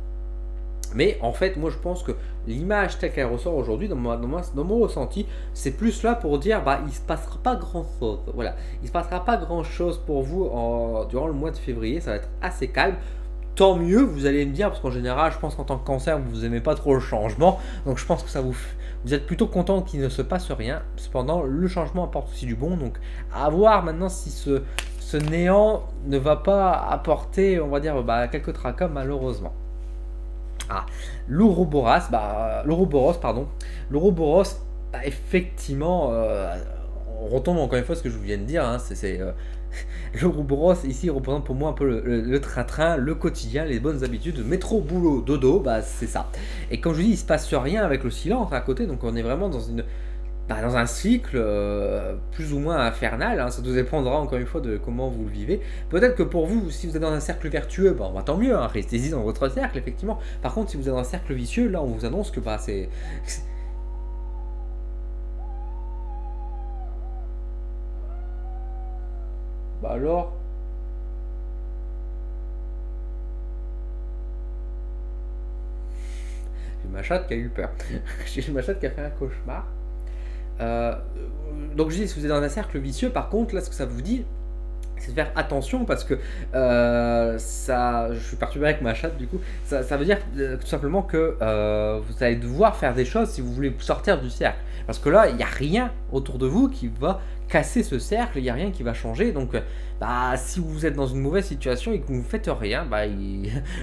Mais en fait, moi je pense que l'image telle qu'elle ressort aujourd'hui, dans mon ressenti, c'est plus là pour dire bah il se passera pas grand chose. Voilà, il se passera pas grand chose pour vous durant le mois de février, ça va être assez calme. Tant mieux, vous allez me dire, parce qu'en général, je pense qu'en tant que cancer, vous aimez pas trop le changement, donc je pense que vous êtes plutôt content qu'il ne se passe rien. Cependant, le changement apporte aussi du bon, donc à voir maintenant si ce néant ne va pas apporter, on va dire, quelques tracas malheureusement. Ah, l'Ouroboros, effectivement, on retombe encore une fois ce que je viens de dire, hein, l'Ouroboros ici représente pour moi un peu le train-train, le quotidien, les bonnes habitudes, métro, boulot, dodo, bah c'est ça. Et comme je dis, il se passe rien avec le silence à côté, donc on est vraiment dans dans un cycle plus ou moins infernal, hein, ça nous dépendra encore une fois de comment vous le vivez. Peut-être que pour vous, si vous êtes dans un cercle vertueux, bah, tant mieux, hein, restez-y dans votre cercle, effectivement. Par contre, si vous êtes dans un cercle vicieux, là on vous annonce que c'est... Bah alors... J'ai ma chatte qui a eu peur. J'ai ma chatte qui a fait un cauchemar. Donc je dis, si vous êtes dans un cercle vicieux, par contre, là, ce que ça vous dit, c'est de faire attention parce que je suis perturbé avec ma chatte, du coup, ça veut dire tout simplement que vous allez devoir faire des choses si vous voulez sortir du cercle. Parce que là, il n'y a rien autour de vous qui va casser ce cercle, il n'y a rien qui va changer. Donc, si vous êtes dans une mauvaise situation et que vous ne faites rien,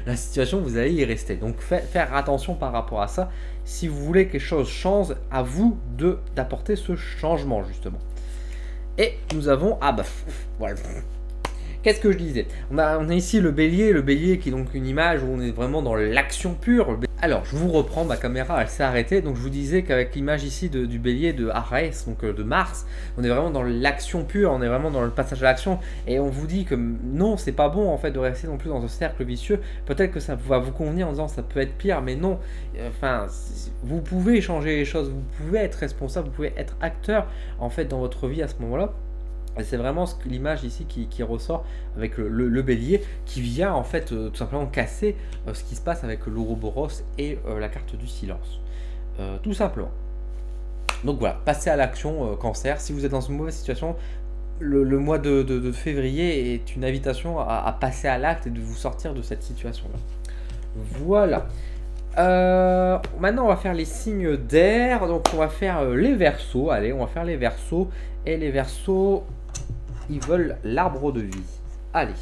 la situation, vous allez y rester. Donc, faire attention par rapport à ça. Si vous voulez que quelque chose change, à vous d'apporter ce changement, justement. Et nous avons, voilà, qu'est-ce que je disais? On a ici le bélier qui est donc une image où on est vraiment dans l'action pure. Alors, je vous reprends, ma caméra elle s'est arrêtée, donc je vous disais qu'avec l'image ici du bélier de Arès, donc de Mars, on est vraiment dans l'action pure, on est vraiment dans le passage à l'action, et on vous dit que non, c'est pas bon en fait de rester non plus dans un cercle vicieux. Peut-être que ça va vous convenir en disant ça peut être pire, mais non, enfin, vous pouvez changer les choses, vous pouvez être responsable, vous pouvez être acteur en fait dans votre vie à ce moment-là. Et c'est vraiment l'image ici qui ressort avec le bélier qui vient en fait tout simplement casser ce qui se passe avec l'Ouroboros et la carte du silence. Tout simplement. Donc voilà, passez à l'action cancer. Si vous êtes dans une mauvaise situation, le mois de février est une invitation à passer à l'acte et de vous sortir de cette situation-là. Voilà. Maintenant on va faire les signes d'air, donc on va faire les Verseaux. Allez, on va faire les Verseaux. Et les Verseaux, ils veulent l'arbre de vie. Allez.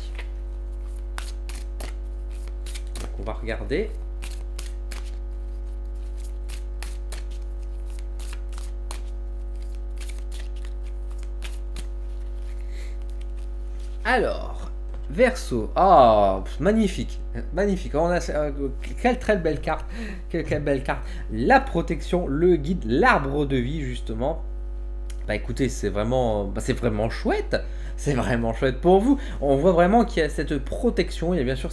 Donc on va regarder. Alors, Verseau. Ah, magnifique. Magnifique. On a, quelle très belle carte. Quelle belle carte. La protection, le guide, l'arbre de vie, justement. Bah écoutez, c'est vraiment chouette. C'est vraiment chouette pour vous. On voit vraiment qu'il y a cette protection. Il y a bien sûr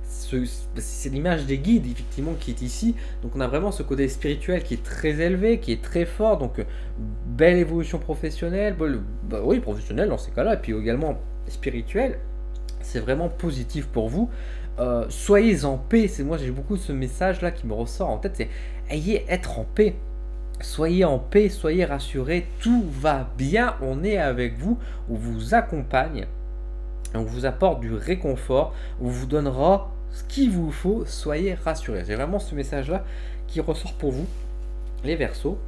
c'est l'image des guides effectivement qui est ici. Donc on a vraiment ce côté spirituel qui est très élevé, qui est très fort. Donc belle évolution professionnelle. Bah, oui, professionnelle dans ces cas-là. Et puis également spirituelle. C'est vraiment positif pour vous. Soyez en paix. Moi j'ai beaucoup ce message là qui me ressort en tête. C'est être en paix. Soyez en paix, soyez rassurés, tout va bien, on est avec vous, on vous accompagne, on vous apporte du réconfort, on vous donnera ce qu'il vous faut, soyez rassurés. C'est vraiment ce message-là qui ressort pour vous, les Verseaux.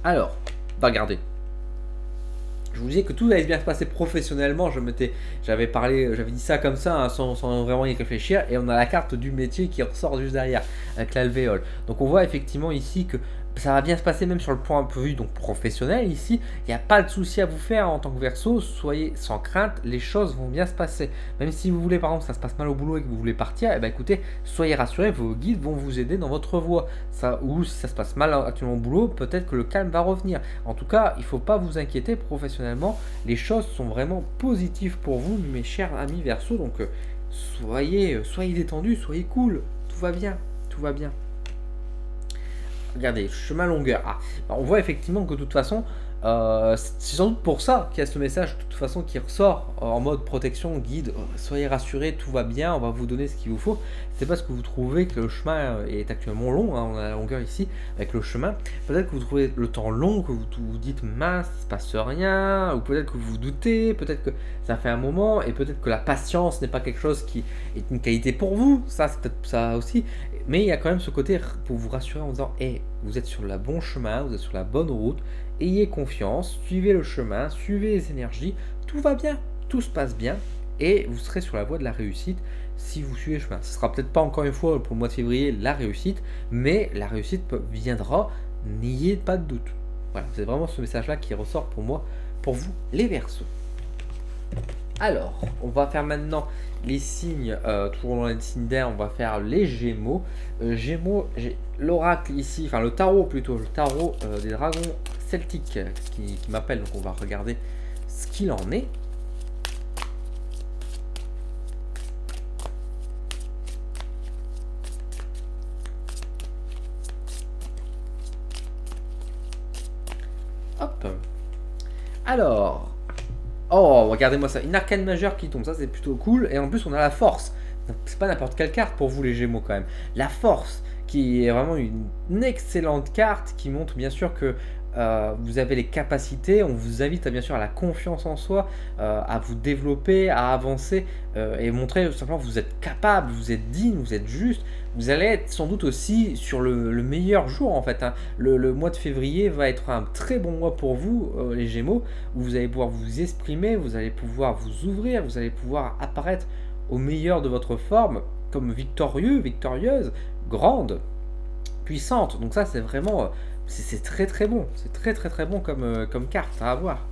Alors, regardez. Je vous disais que tout allait bien se passer professionnellement, j'avais dit ça comme ça, hein, sans vraiment y réfléchir, et on a la carte du métier qui ressort juste derrière, avec l'alvéole. Donc on voit effectivement ici que ça va bien se passer même sur le point un peu vu, donc professionnel ici, il n'y a pas de souci à vous faire en tant que Verseau, soyez sans crainte, les choses vont bien se passer. Même si vous voulez par exemple ça se passe mal au boulot et que vous voulez partir, eh ben, écoutez, soyez rassurés, vos guides vont vous aider dans votre voie. Ou si ça se passe mal actuellement au boulot, peut-être que le calme va revenir. En tout cas, il ne faut pas vous inquiéter professionnellement, les choses sont vraiment positives pour vous mes chers amis Verseau, donc soyez détendus, soyez cool, tout va bien, tout va bien. Regardez, chemin longueur. Ah, on voit effectivement que de toute façon, c'est sans doute pour ça qu'il y a ce message de toute façon qui ressort en mode protection, guide, soyez rassurés, tout va bien, on va vous donner ce qu'il vous faut. C'est parce que vous trouvez que le chemin est actuellement long, hein, on a la longueur ici avec le chemin. Peut-être que vous trouvez le temps long, que vous dites mince, il ne se passe rien, ou peut-être que vous vous doutez, peut-être que ça fait un moment, et peut-être que la patience n'est pas quelque chose qui est une qualité pour vous, ça c'est peut-être ça aussi. Mais il y a quand même ce côté pour vous rassurer en disant hey, vous êtes sur le bon chemin, vous êtes sur la bonne route, ayez confiance, suivez le chemin, suivez les énergies, tout va bien, tout se passe bien et vous serez sur la voie de la réussite si vous suivez le chemin. Ce sera peut-être pas encore une fois pour le mois de février la réussite, mais la réussite viendra, n'ayez pas de doute. Voilà, c'est vraiment ce message-là qui ressort pour moi, pour vous les Verseaux. Alors, on va faire maintenant les signes, toujours dans les signes d'air, on va faire les Gémeaux. Gémeaux, j'ai l'oracle ici, enfin le tarot plutôt, le tarot des dragons celtiques qui m'appelle, donc on va regarder ce qu'il en est. Hop. Alors... Oh, regardez-moi ça, une arcane majeure qui tombe, ça c'est plutôt cool, et en plus on a la force. C'est pas n'importe quelle carte pour vous les Gémeaux quand même. La force, qui est vraiment une excellente carte, qui montre bien sûr que vous avez les capacités, on vous invite bien sûr à la confiance en soi, à vous développer, à avancer, et montrer tout simplement que vous êtes capable, vous êtes digne, vous êtes juste. Vous allez être sans doute aussi sur le meilleur jour en fait, hein. Le mois de février va être un très bon mois pour vous les Gémeaux, où vous allez pouvoir vous exprimer, vous allez pouvoir vous ouvrir, vous allez pouvoir apparaître au meilleur de votre forme, comme victorieux, victorieuse, grande, puissante. Donc ça c'est vraiment, c'est très très bon, c'est très bon comme carte à avoir.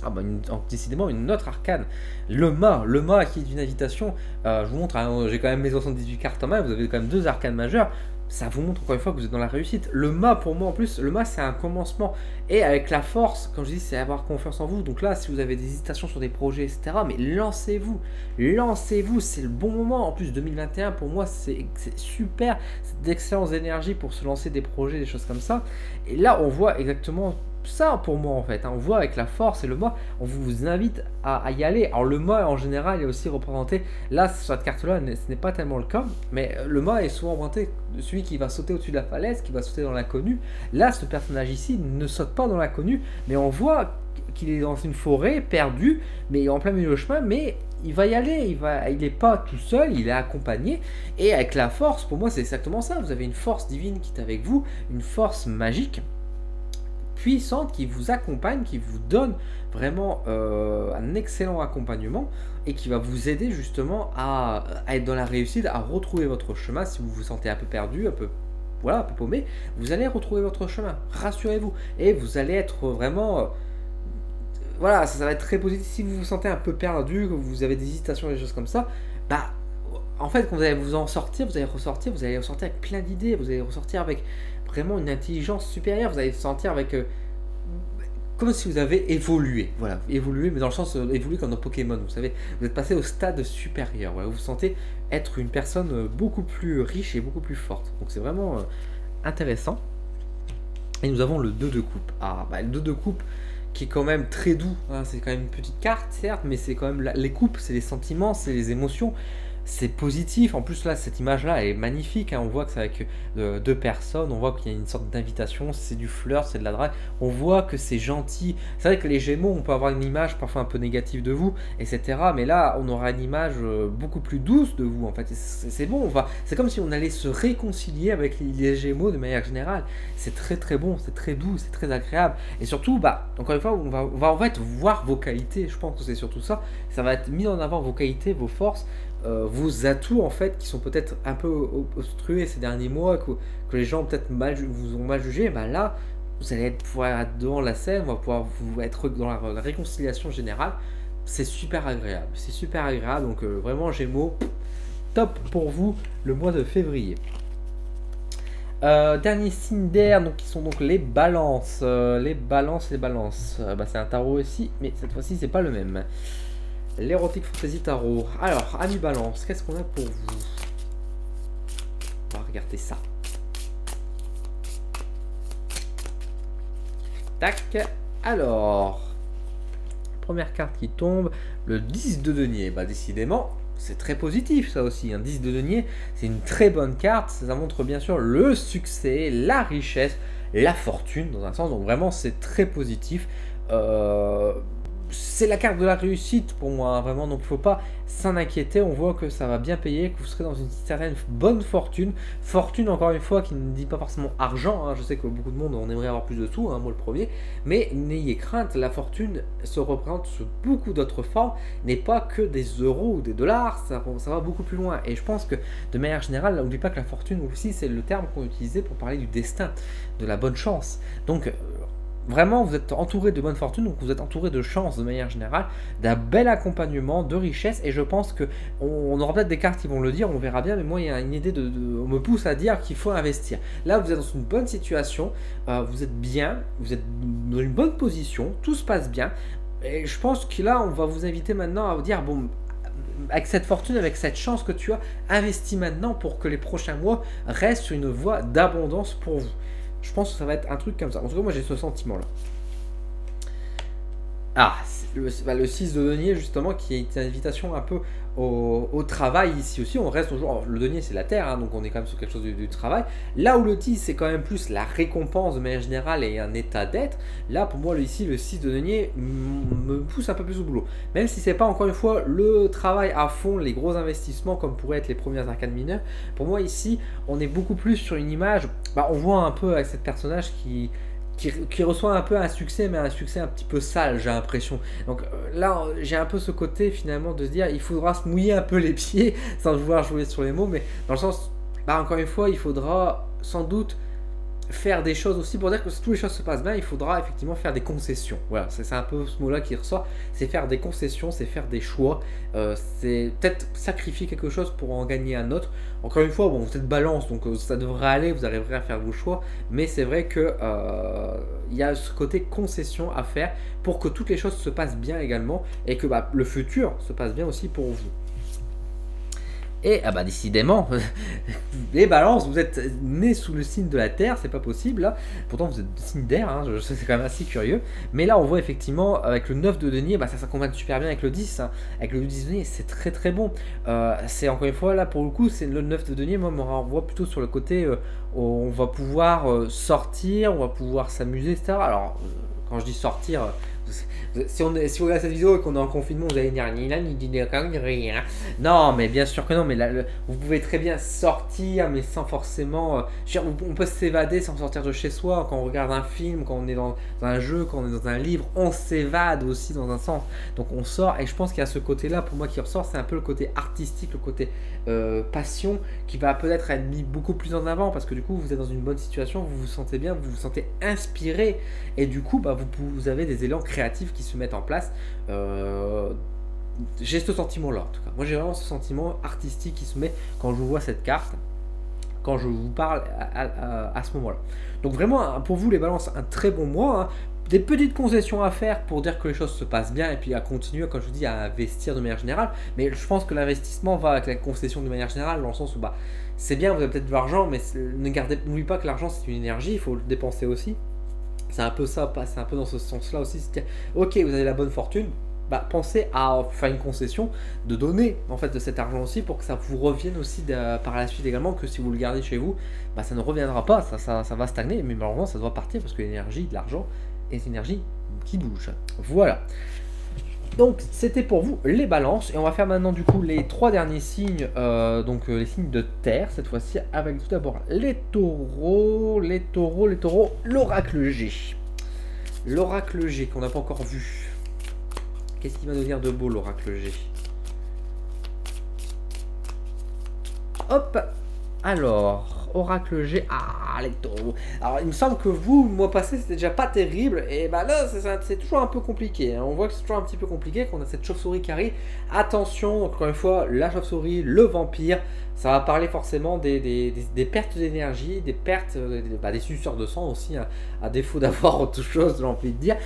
Ah bah décidément une autre arcane. Le mât qui est une invitation. Je vous montre, hein, j'ai quand même mes 78 cartes en main, vous avez quand même 2 arcanes majeures. Ça vous montre encore une fois que vous êtes dans la réussite. Le mât pour moi en plus, le mât c'est un commencement. Et avec la force, comme je dis, c'est avoir confiance en vous. Donc là, si vous avez des hésitations sur des projets, etc., mais lancez-vous. Lancez-vous, c'est le bon moment. En plus, 2021 pour moi c'est super. C'est d'excellentes énergies pour se lancer des projets, des choses comme ça. Et là, on voit exactement ça pour moi en fait, hein. On voit avec la force et le mât, on vous invite à y aller. Alors le mât en général est aussi représenté, là sur cette carte là ce n'est pas tellement le cas, mais le mât est souvent représenté de celui qui va sauter au-dessus de la falaise, qui va sauter dans l'inconnu. Là ce personnage ici ne saute pas dans l'inconnu, mais on voit qu'il est dans une forêt perdu, mais en plein milieu du chemin, mais il va y aller, il n'est pas tout seul, il est accompagné, et avec la force, pour moi c'est exactement ça, vous avez une force divine qui est avec vous, une force magique, puissante qui vous accompagne, qui vous donne vraiment un excellent accompagnement et qui va vous aider justement à être dans la réussite, à retrouver votre chemin. Si vous vous sentez un peu perdu, un peu paumé, vous allez retrouver votre chemin, rassurez-vous, et vous allez être vraiment voilà, ça va être très positif. Si vous vous sentez un peu perdu, que vous avez des hésitations, des choses comme ça, bah en fait, quand vous allez vous en sortir, vous allez ressortir avec plein d'idées, vous allez ressortir avec vraiment une intelligence supérieure, vous allez vous sentir avec comme si vous avez évolué, voilà, évolué, mais dans le sens évolué comme dans Pokémon, vous savez, vous êtes passé au stade supérieur, voilà, vous vous sentez être une personne beaucoup plus riche et beaucoup plus forte, donc c'est vraiment intéressant. Et nous avons le 2 de coupe, le 2 de coupe qui est quand même très doux, hein, c'est quand même une petite carte certes, mais c'est quand même les coupes, c'est les sentiments, c'est les émotions, c'est positif. En plus là, cette image là elle est magnifique, hein. On voit que c'est avec 2 personnes, on voit qu'il y a une sorte d'invitation, c'est du flirt, c'est de la drague, on voit que c'est gentil. C'est vrai que les Gémeaux, on peut avoir une image parfois un peu négative de vous, etc., mais là on aura une image beaucoup plus douce de vous en fait. C'est bon, c'est comme si on allait se réconcilier avec les Gémeaux de manière générale. C'est très très bon, c'est très doux, c'est très agréable, et surtout encore une fois on va en fait voir vos qualités. Je pense que c'est surtout ça, ça va être mis en avant, vos qualités, vos forces, vos atouts en fait, qui sont peut-être un peu obstrués ces derniers mois, que les gens peut-être vous ont mal jugé. Là vous allez pouvoir être devant la scène, on va pouvoir vous être dans la réconciliation générale. C'est super agréable, donc vraiment Gémeaux, top pour vous le mois de février. Dernier signe d'air, donc qui sont donc les balances. C'est un tarot aussi, mais cette fois-ci c'est pas le même. L'érotique fantasy tarot. Alors, ami balance, qu'est-ce qu'on a pour vous? On va regarder ça. Tac. Alors, première carte qui tombe, le 10 de denier. Décidément, c'est très positif ça aussi. Un 10 de denier, c'est une très bonne carte. Ça montre bien sûr le succès, la richesse, la fortune dans un sens. Donc vraiment, c'est très positif. C'est la carte de la réussite pour moi, hein, vraiment, donc il ne faut pas s'en inquiéter. On voit que ça va bien payer, que vous serez dans une certaine bonne fortune. Fortune, encore une fois, qui ne dit pas forcément argent, hein. Je sais que beaucoup de monde, on aimerait avoir plus de sous, hein, moi le premier, mais n'ayez crainte, la fortune se représente sous beaucoup d'autres formes, n'est pas que des euros ou des dollars, ça va beaucoup plus loin. Et je pense que, de manière générale, n'oubliez pas que la fortune aussi, c'est le terme qu'on utilisait pour parler du destin, de la bonne chance. Donc, vraiment, vous êtes entouré de bonne fortune, donc vous êtes entouré de chance de manière générale, d'un bel accompagnement, de richesse, et je pense que on aura peut-être des cartes qui vont le dire, on verra bien, mais moi il y a une idée on me pousse à dire qu'il faut investir. Là, vous êtes dans une bonne situation, vous êtes bien, vous êtes dans une bonne position, tout se passe bien, et je pense que là, on va vous inviter maintenant à vous dire, bon, avec cette fortune, avec cette chance que tu as, investis maintenant pour que les prochains mois restent sur une voie d'abondance pour vous. Je pense que ça va être un truc comme ça. En tout cas, moi, j'ai ce sentiment-là. Ah, le 6 de denier, justement, qui est une invitation un peu au travail ici aussi. On reste toujours... Alors, le denier, c'est la terre, hein, donc on est quand même sur quelque chose du travail. Là où le 10, c'est quand même plus la récompense de manière générale et un état d'être. Là, pour moi, ici, le 6 de denier me pousse un peu plus au boulot. Même si c'est pas, encore une fois, le travail à fond, les gros investissements, comme pourraient être les premières arcanes mineures. Pour moi, ici, on est beaucoup plus sur une image... on voit un peu avec cette personnage qui reçoit un peu un succès, mais un succès un petit peu sale, j'ai l'impression. Donc là, j'ai un peu ce côté finalement de se dire, il faudra se mouiller un peu les pieds, sans vouloir jouer sur les mots, mais dans le sens, encore une fois, il faudra sans doute faire des choses aussi pour dire que si toutes les choses se passent bien, il faudra effectivement faire des concessions. Voilà, c'est un peu ce mot-là qui ressort. C'est faire des concessions, c'est faire des choix. C'est peut-être sacrifier quelque chose pour en gagner un autre. Encore une fois, bon, vous êtes balance, donc ça devrait aller, vous arriverez à faire vos choix. Mais c'est vrai que il y a ce côté concession à faire pour que toutes les choses se passent bien également et que le futur se passe bien aussi pour vous. Et ah bah décidément, les balances, vous êtes nés sous le signe de la Terre, c'est pas possible là. Pourtant vous êtes signe d'air, hein, c'est quand même assez curieux. Mais là on voit effectivement avec le 9 de denier, bah, ça combine super bien avec le 10. Hein. Avec le 10 de denier, c'est très très bon. C'est encore une fois là pour le coup, c'est le 9 de denier, moi me renvoie plutôt sur le côté où on va pouvoir sortir, on va pouvoir s'amuser, etc. Alors quand je dis sortir, si vous regardez cette vidéo et qu'on est en confinement, vous allez dire ni là ni rien. Non, mais bien sûr que non, mais là, vous pouvez très bien sortir, mais sans forcément. On peut s'évader sans sortir de chez soi. Quand on regarde un film, quand on est dans un jeu, quand on est dans un livre, on s'évade aussi dans un sens. Donc on sort, et je pense qu'il y a ce côté-là pour moi qui ressort, c'est un peu le côté artistique, le côté passion, qui va peut-être être mis beaucoup plus en avant parce que du coup vous êtes dans une bonne situation, vous vous sentez bien, vous vous sentez inspiré, et du coup vous avez des élans créatifs qui se mettent en place. J'ai ce sentiment là en tout cas, moi j'ai vraiment ce sentiment artistique qui se met quand je vois cette carte, quand je vous parle à ce moment là. Donc vraiment pour vous les balances, un très bon mois, hein. Des petites concessions à faire pour dire que les choses se passent bien et puis à continuer, comme je vous dis, à investir de manière générale. Mais je pense que l'investissement va avec la concession de manière générale, dans le sens où c'est bien, vous avez peut-être de l'argent, mais n'oubliez pas que l'argent c'est une énergie, il faut le dépenser aussi. C'est un peu ça, c'est un peu dans ce sens-là aussi. Ok, vous avez la bonne fortune, pensez à faire une concession, de donner en fait de cet argent aussi pour que ça vous revienne aussi par la suite également, que si vous le gardez chez vous, ça ne reviendra pas, ça va stagner, mais malheureusement ça doit partir parce que l'énergie de l'argent est une énergie qui bouge. Voilà. Donc c'était pour vous les balances, et on va faire maintenant du coup les 3 derniers signes, les signes de terre cette fois-ci, avec tout d'abord les taureaux, l'oracle G. L'oracle G qu'on n'a pas encore vu. Qu'est-ce qu'il va nous dire de beau l'oracle G? Hop, alors, oracle G, les taureaux. Alors il me semble que vous, le mois passé, c'était déjà pas terrible, et là c'est toujours un peu compliqué, hein. On voit que c'est toujours un petit peu compliqué, qu'on a cette chauve-souris qui arrive. Attention, encore une fois, la chauve-souris, le vampire, ça va parler forcément des pertes d'énergie, des pertes, des suceurs de sang aussi, hein, à défaut d'avoir autre chose, j'ai envie de dire.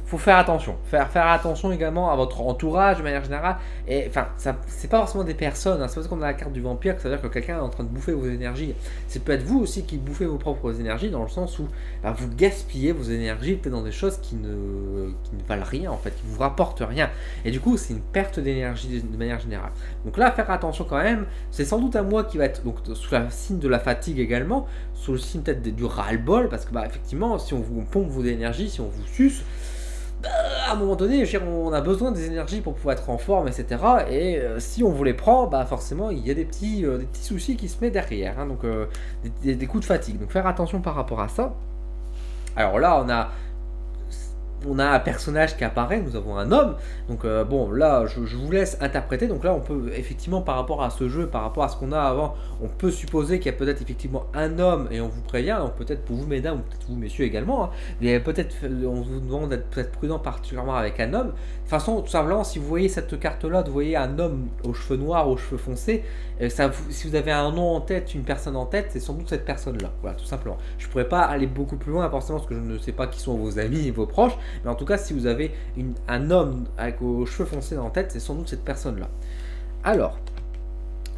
Faut faire attention. Faire attention également à votre entourage de manière générale. Et enfin, c'est pas forcément des personnes, hein. C'est parce qu'on a la carte du vampire que ça veut dire que quelqu'un est en train de bouffer vos énergies. C'est peut-être vous aussi qui bouffez vos propres énergies, dans le sens où vous gaspillez vos énergies peut-être dans des choses qui ne valent rien en fait, qui vous rapportent rien. Et du coup, c'est une perte d'énergie de manière générale. Donc là, faire attention quand même. C'est sans doute à moi qui va être donc sous le signe de la fatigue également, sous le signe peut-être du ras-le-bol, parce que effectivement, si on vous pompe vos énergies, si on vous suce, à un moment donné, on a besoin des énergies pour pouvoir être en forme, etc. Et si on vous les prend, forcément, il y a des petits soucis qui se mettent derrière, hein, donc des coups de fatigue. Donc faire attention par rapport à ça. Alors là, on a un personnage qui apparaît, nous avons un homme, donc bon là je vous laisse interpréter. Donc là on peut effectivement, par rapport à ce jeu, par rapport à ce qu'on a avant, on peut supposer qu'il y a peut-être effectivement un homme, et on vous prévient, donc peut-être pour vous mesdames, ou peut-être vous messieurs également, hein, mais peut-être on vous demande d'être peut-être prudent particulièrement avec un homme. De toute façon, tout simplement, si vous voyez cette carte là, vous voyez un homme aux cheveux noirs, aux cheveux foncés, si vous avez un nom en tête, une personne en tête, c'est sans doute cette personne là, voilà, tout simplement. Je pourrais pas aller beaucoup plus loin forcément parce que je ne sais pas qui sont vos amis et vos proches, mais en tout cas, si vous avez un homme avec aux cheveux foncés en tête, c'est sans doute cette personne-là. Alors,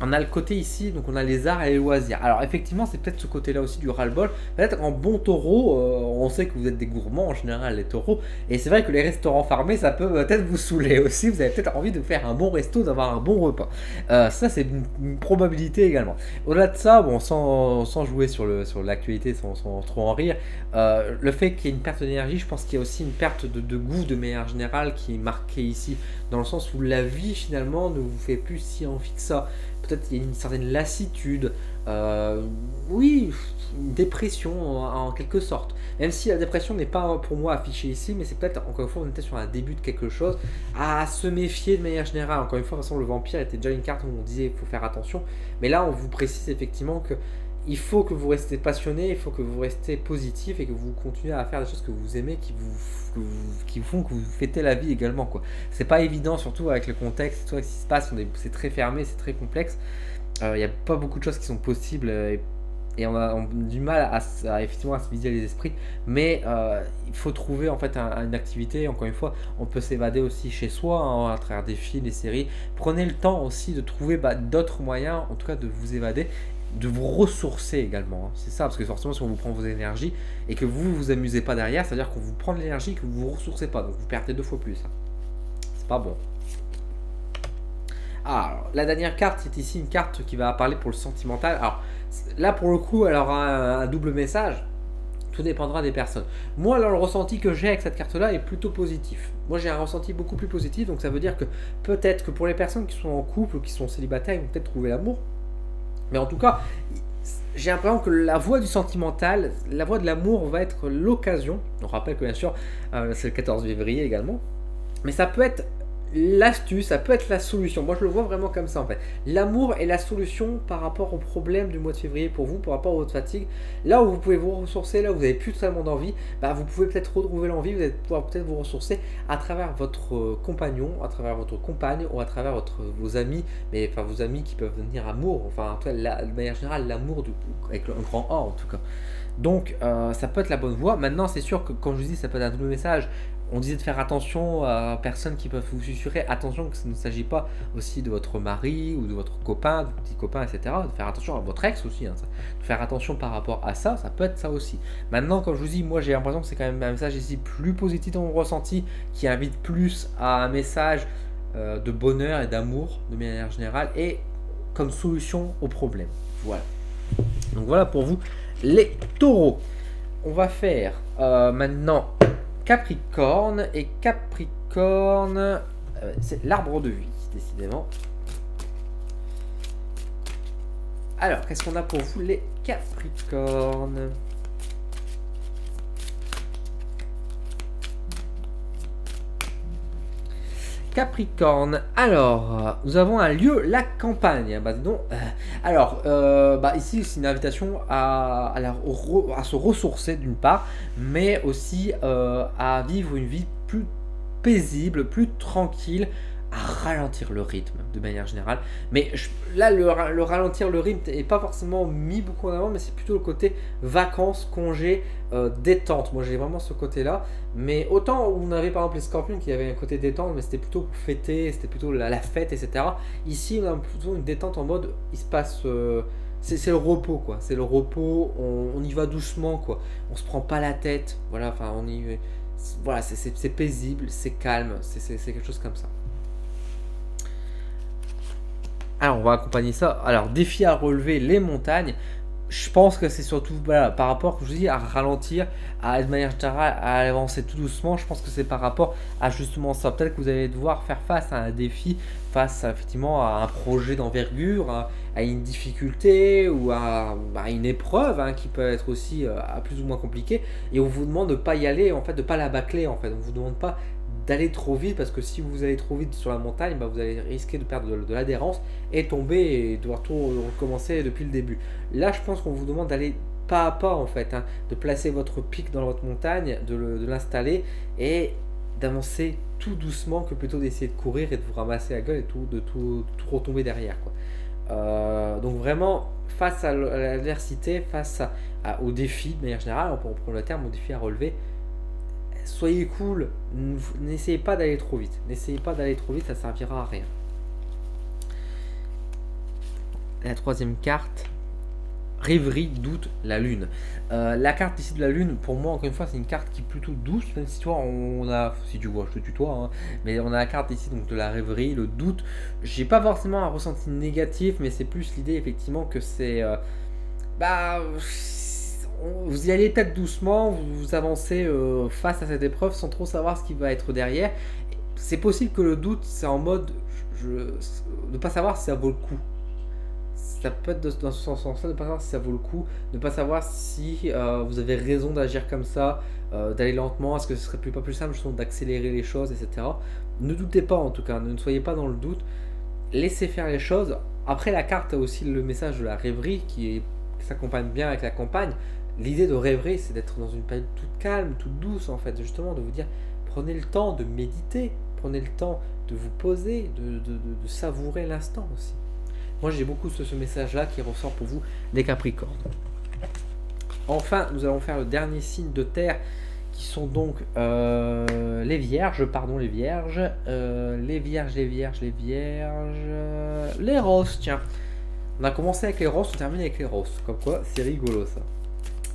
on a le côté ici, donc on a les arts et les loisirs. Alors effectivement, c'est peut-être ce côté-là aussi du ras-le-bol. Peut-être en bon taureau, on sait que vous êtes des gourmands en général, les taureaux. Et c'est vrai que les restaurants fermés, ça peut peut-être vous saouler aussi. Vous avez peut-être envie de faire un bon resto, d'avoir un bon repas. Ça, c'est une probabilité également. Au-delà de ça, bon, sans jouer sur l'actualité, sans trop en rire, le fait qu'il y ait une perte d'énergie, je pense qu'il y a aussi une perte de goût de manière générale qui est marquée ici. Dans le sens où la vie, finalement, ne vous fait plus si envie que ça. Peut-être qu'il y a une certaine lassitude, oui, une dépression en quelque sorte. Même si la dépression n'est pas pour moi affichée ici, mais c'est peut-être, encore une fois, on était sur un début de quelque chose, à se méfier de manière générale. Encore une fois, de toute façon, le vampire était déjà une carte où on disait qu'il faut faire attention, mais là, on vous précise effectivement que il faut que vous restez passionné, il faut que vous restez positif et que vous continuez à faire des choses que vous aimez, qui vous font que vous fêtez la vie également, quoi. C'est pas évident, surtout avec le contexte, tout ce qui se passe, c'est très fermé, c'est très complexe. Il n'y a pas beaucoup de choses qui sont possibles et on a du mal effectivement à se vider les esprits, mais il faut trouver en fait une activité. Encore une fois, on peut s'évader aussi chez soi, hein, à travers des films, des séries. Prenez le temps aussi de trouver d'autres moyens, en tout cas de vous évader, de vous ressourcer également, hein. C'est ça, parce que forcément si on vous prend vos énergies et que vous vous amusez pas derrière, c'est à dire qu'on vous prend de l'énergie et que vous vous ressourcez pas, donc vous perdez 2 fois plus, hein. C'est pas bon. Alors, la dernière carte, c'est ici une carte qui va parler pour le sentimental. Alors là, pour le coup, elle aura un double message. Tout dépendra des personnes. Moi, là, le ressenti que j'ai avec cette carte-là est plutôt positif. Moi, j'ai un ressenti beaucoup plus positif, donc ça veut dire que peut-être que pour les personnes qui sont en couple ou qui sont célibataires, ils vont peut-être trouver l'amour. Mais en tout cas, j'ai l'impression que la voie du sentimental, la voie de l'amour va être l'occasion. On rappelle que bien sûr, c'est le 14 février également. Mais ça peut être l'astuce, ça peut être la solution. Moi, je le vois vraiment comme ça en fait. L'amour est la solution par rapport au problème du mois de février pour vous, par rapport à votre fatigue. Là où vous pouvez vous ressourcer, là où vous n'avez plus totalement d'envie, vous pouvez peut-être retrouver l'envie, vous allez pouvoir peut-être vous ressourcer à travers votre compagnon, à travers votre compagne ou à travers vos amis, mais enfin vos amis qui peuvent devenir amour, enfin en tout cas, de manière générale, l'amour avec un grand A en tout cas. Donc ça peut être la bonne voie. Maintenant, c'est sûr que comme je vous dis, ça peut être un double message. On disait de faire attention à personnes qui peuvent vous susurrer. Attention que ça ne s'agit pas aussi de votre mari ou de votre copain, de petit copain, etc. De faire attention à votre ex aussi, hein, de faire attention par rapport à ça, ça peut être ça aussi. Maintenant, comme je vous dis, moi j'ai l'impression que c'est quand même un message ici plus positif dans mon ressenti, qui invite plus à un message de bonheur et d'amour de manière générale, et comme solution au problème. Voilà. Donc voilà pour vous les taureaux. On va faire maintenant Capricorne, et Capricorne, c'est l'arbre de vie, décidément. Alors, qu'est-ce qu'on a pour vous les Capricornes? Capricorne, alors, nous avons un lieu, la campagne. Dis donc. Alors, ici, c'est une invitation à se ressourcer d'une part, mais aussi à vivre une vie plus paisible, plus tranquille, à ralentir le rythme de manière générale. Mais là, le ralentir le rythme n'est pas forcément mis beaucoup en avant, mais c'est plutôt le côté vacances, congés, détente. Moi, j'ai vraiment ce côté-là. Mais autant où on avait par exemple les scorpions qui avaient un côté détente, mais c'était plutôt pour fêter, c'était plutôt la fête, etc. Ici, on a plutôt une détente en mode, il se passe... c'est le repos, quoi. C'est le repos, on y va doucement, quoi. On se prend pas la tête. Voilà, enfin, voilà, c'est paisible, c'est calme, c'est quelque chose comme ça. Alors, on va accompagner ça. Alors, défi à relever les montagnes. Je pense que c'est surtout par rapport, je vous dis, à ralentir, de manière générale, à avancer tout doucement. Je pense que c'est par rapport à justement ça. Peut-être que vous allez devoir faire face à un défi, face effectivement à un projet d'envergure, à une difficulté ou à une épreuve, hein, qui peut être aussi plus ou moins compliquée. Et on vous demande de ne pas y aller, en fait, de ne pas la bâcler. En fait, on vous demande pas d'aller trop vite, parce que si vous allez trop vite sur la montagne, vous allez risquer de perdre de l'adhérence et tomber et devoir tout recommencer depuis le début. Là, je pense qu'on vous demande d'aller pas à pas, en fait, hein, de placer votre pic dans votre montagne, de l'installer et d'avancer tout doucement, que plutôt d'essayer de courir et de vous ramasser la gueule et de tout retomber derrière, quoi. Donc vraiment, face à l'adversité, face au défi de manière générale, on peut reprendre le terme, au défi à relever, soyez cool, n'essayez pas d'aller trop vite. N'essayez pas d'aller trop vite, ça servira à rien. La troisième carte, rêverie, doute, la lune. La carte ici de la lune, pour moi, encore une fois, c'est une carte qui est plutôt douce, même si toi, si tu vois, je te tutoie, hein, mais on a la carte ici donc de la rêverie, le doute. J'ai pas forcément un ressenti négatif, mais c'est plus l'idée effectivement que c'est... vous y allez peut-être doucement, vous avancez face à cette épreuve sans trop savoir ce qui va être derrière. C'est possible que le doute, c'est en mode de ne pas savoir si ça vaut le coup. Ça peut être dans ce sens-là, de ne pas savoir si ça vaut le coup, de ne pas savoir si vous avez raison d'agir comme ça, d'aller lentement, est-ce que ce serait pas plus simple justement d'accélérer les choses, etc. Ne doutez pas en tout cas, ne soyez pas dans le doute, laissez faire les choses. Après, la carte a aussi le message de la rêverie qui est s'accompagne bien avec la campagne. L'idée de rêver, c'est d'être dans une période toute calme, toute douce en fait, justement, de vous dire, prenez le temps de méditer, prenez le temps de vous poser, de savourer l'instant aussi. Moi j'ai beaucoup ce message-là qui ressort pour vous, les Capricornes. Enfin, nous allons faire le dernier signe de terre, qui sont donc les Vierges, pardon, les Vierges, les Roses, tiens. On a commencé avec les Roses, on termine avec les Roses, comme quoi c'est rigolo ça.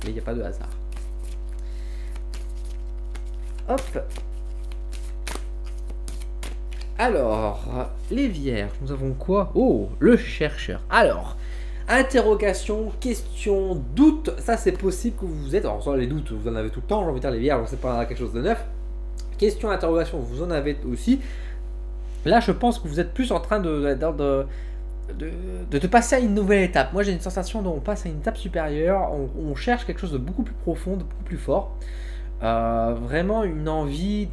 Mais il n'y a pas de hasard. Hop. Alors, les Vierges, nous avons quoi? Oh, le chercheur. Alors, interrogation, question, doute, ça c'est possible que vous êtes, alors ça les doutes, vous en avez tout le temps, j'ai envie de dire les Vierges, c'est pas quelque chose de neuf. Question, interrogation, vous en avez aussi. Là, je pense que vous êtes plus en train de passer à une nouvelle étape. Moi, j'ai une sensation dont on passe à une étape supérieure, on cherche quelque chose de beaucoup plus profond, de beaucoup plus fort. Vraiment une envie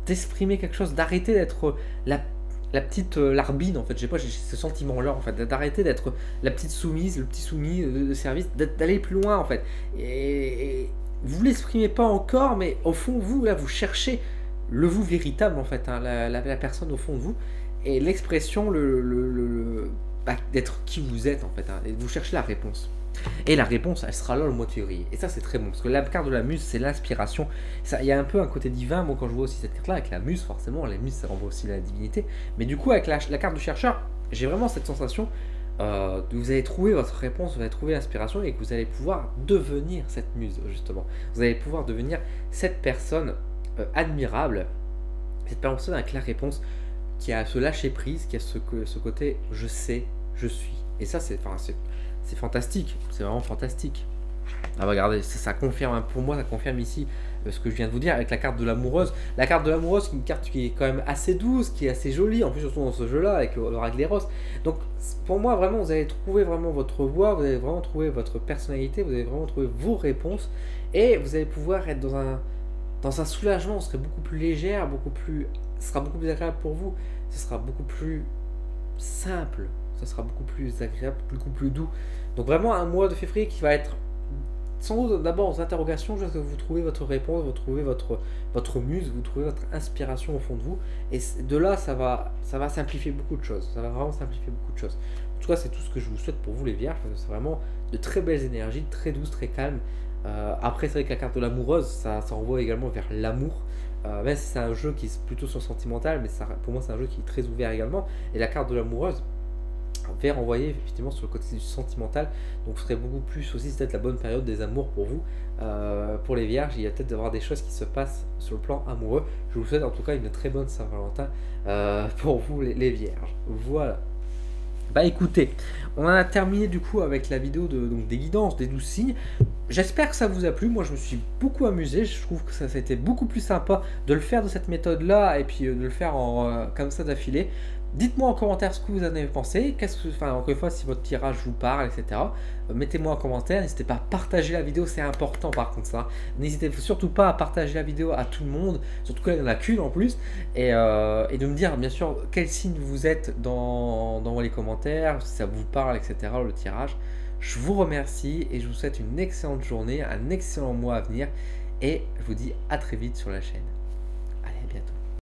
d'exprimer quelque chose, d'arrêter d'être la petite larbine, en fait, je sais pas, j'ai ce sentiment-là, en fait, d'arrêter d'être la petite soumise, le petit soumis de service, d'aller plus loin, en fait. Et vous l'exprimez pas encore, mais au fond, vous, là, vous cherchez le vous véritable, en fait, hein, la personne au fond de vous, et l'expression, d'être qui vous êtes, en fait, hein, et vous cherchez la réponse. Et la réponse, elle sera là le mois de février. Et ça, c'est très bon, parce que la carte de la muse, c'est l'inspiration. Il y a un peu un côté divin, moi, quand je vois aussi cette carte-là, avec la muse, forcément, la muse, ça renvoie aussi à la divinité. Mais du coup, avec la carte du chercheur, j'ai vraiment cette sensation que vous allez trouver votre réponse, vous allez trouver l'inspiration, et que vous allez pouvoir devenir cette muse, justement. Vous allez pouvoir devenir cette personne admirable, cette personne avec la réponse, qui a ce lâcher-prise, qui a ce côté « je sais, je suis ». Et ça, c'est fantastique, c'est vraiment fantastique. Ah bah regardez, ça confirme, hein, pour moi ça confirme ici ce que je viens de vous dire avec la carte de l'amoureuse. La carte de l'amoureuse, c'est une carte qui est quand même assez douce, qui est assez jolie, en plus surtout dans ce jeu-là, avec l'oracle des roses. Donc pour moi vraiment, vous allez trouver vraiment votre voix, vous allez vraiment trouver votre personnalité, vous allez vraiment trouver vos réponses, et vous allez pouvoir être dans un soulagement, vous serez beaucoup plus légère, ce sera beaucoup plus agréable pour vous, ce sera beaucoup plus simple, ça sera beaucoup plus agréable, beaucoup plus doux. Donc vraiment un mois de février qui va être sans doute d'abord aux interrogations, jusqu'à ce que vous trouvez votre réponse, vous trouvez votre muse, vous trouvez votre inspiration au fond de vous, et de là ça va simplifier beaucoup de choses, ça va vraiment simplifier beaucoup de choses. En tout cas, c'est tout ce que je vous souhaite pour vous les Vierges, parce que c'est vraiment de très belles énergies, très douces, très calmes. Après, c'est vrai que la carte de l'amoureuse, ça renvoie également vers l'amour. Même si c'est un jeu qui est plutôt sur sentimental, mais pour moi c'est un jeu qui est très ouvert également. Et la carte de l'amoureuse va renvoyer effectivement sur le côté du sentimental. Donc ce serait beaucoup plus aussi, c'est peut-être la bonne période des amours pour vous. Pour les Vierges, il y a peut-être d'avoir des choses qui se passent sur le plan amoureux. Je vous souhaite en tout cas une très bonne Saint-Valentin pour vous les Vierges. Voilà. Bah écoutez, on en a terminé du coup avec la vidéo donc des guidances, des 12 signes. J'espère que ça vous a plu, moi je me suis beaucoup amusé, je trouve que ça a été beaucoup plus sympa de le faire de cette méthode là et puis de le faire comme ça d'affilée. Dites-moi en commentaire ce que vous en avez pensé, encore une fois, si votre tirage vous parle, etc. Mettez-moi en commentaire, n'hésitez pas à partager la vidéo, c'est important par contre ça. N'hésitez surtout pas à partager la vidéo à tout le monde, surtout qu'il n'y en a qu'une en plus, et de me dire bien sûr quel signe vous êtes dans les commentaires, si ça vous parle, etc. le tirage. Je vous remercie et je vous souhaite une excellente journée, un excellent mois à venir, et je vous dis à très vite sur la chaîne.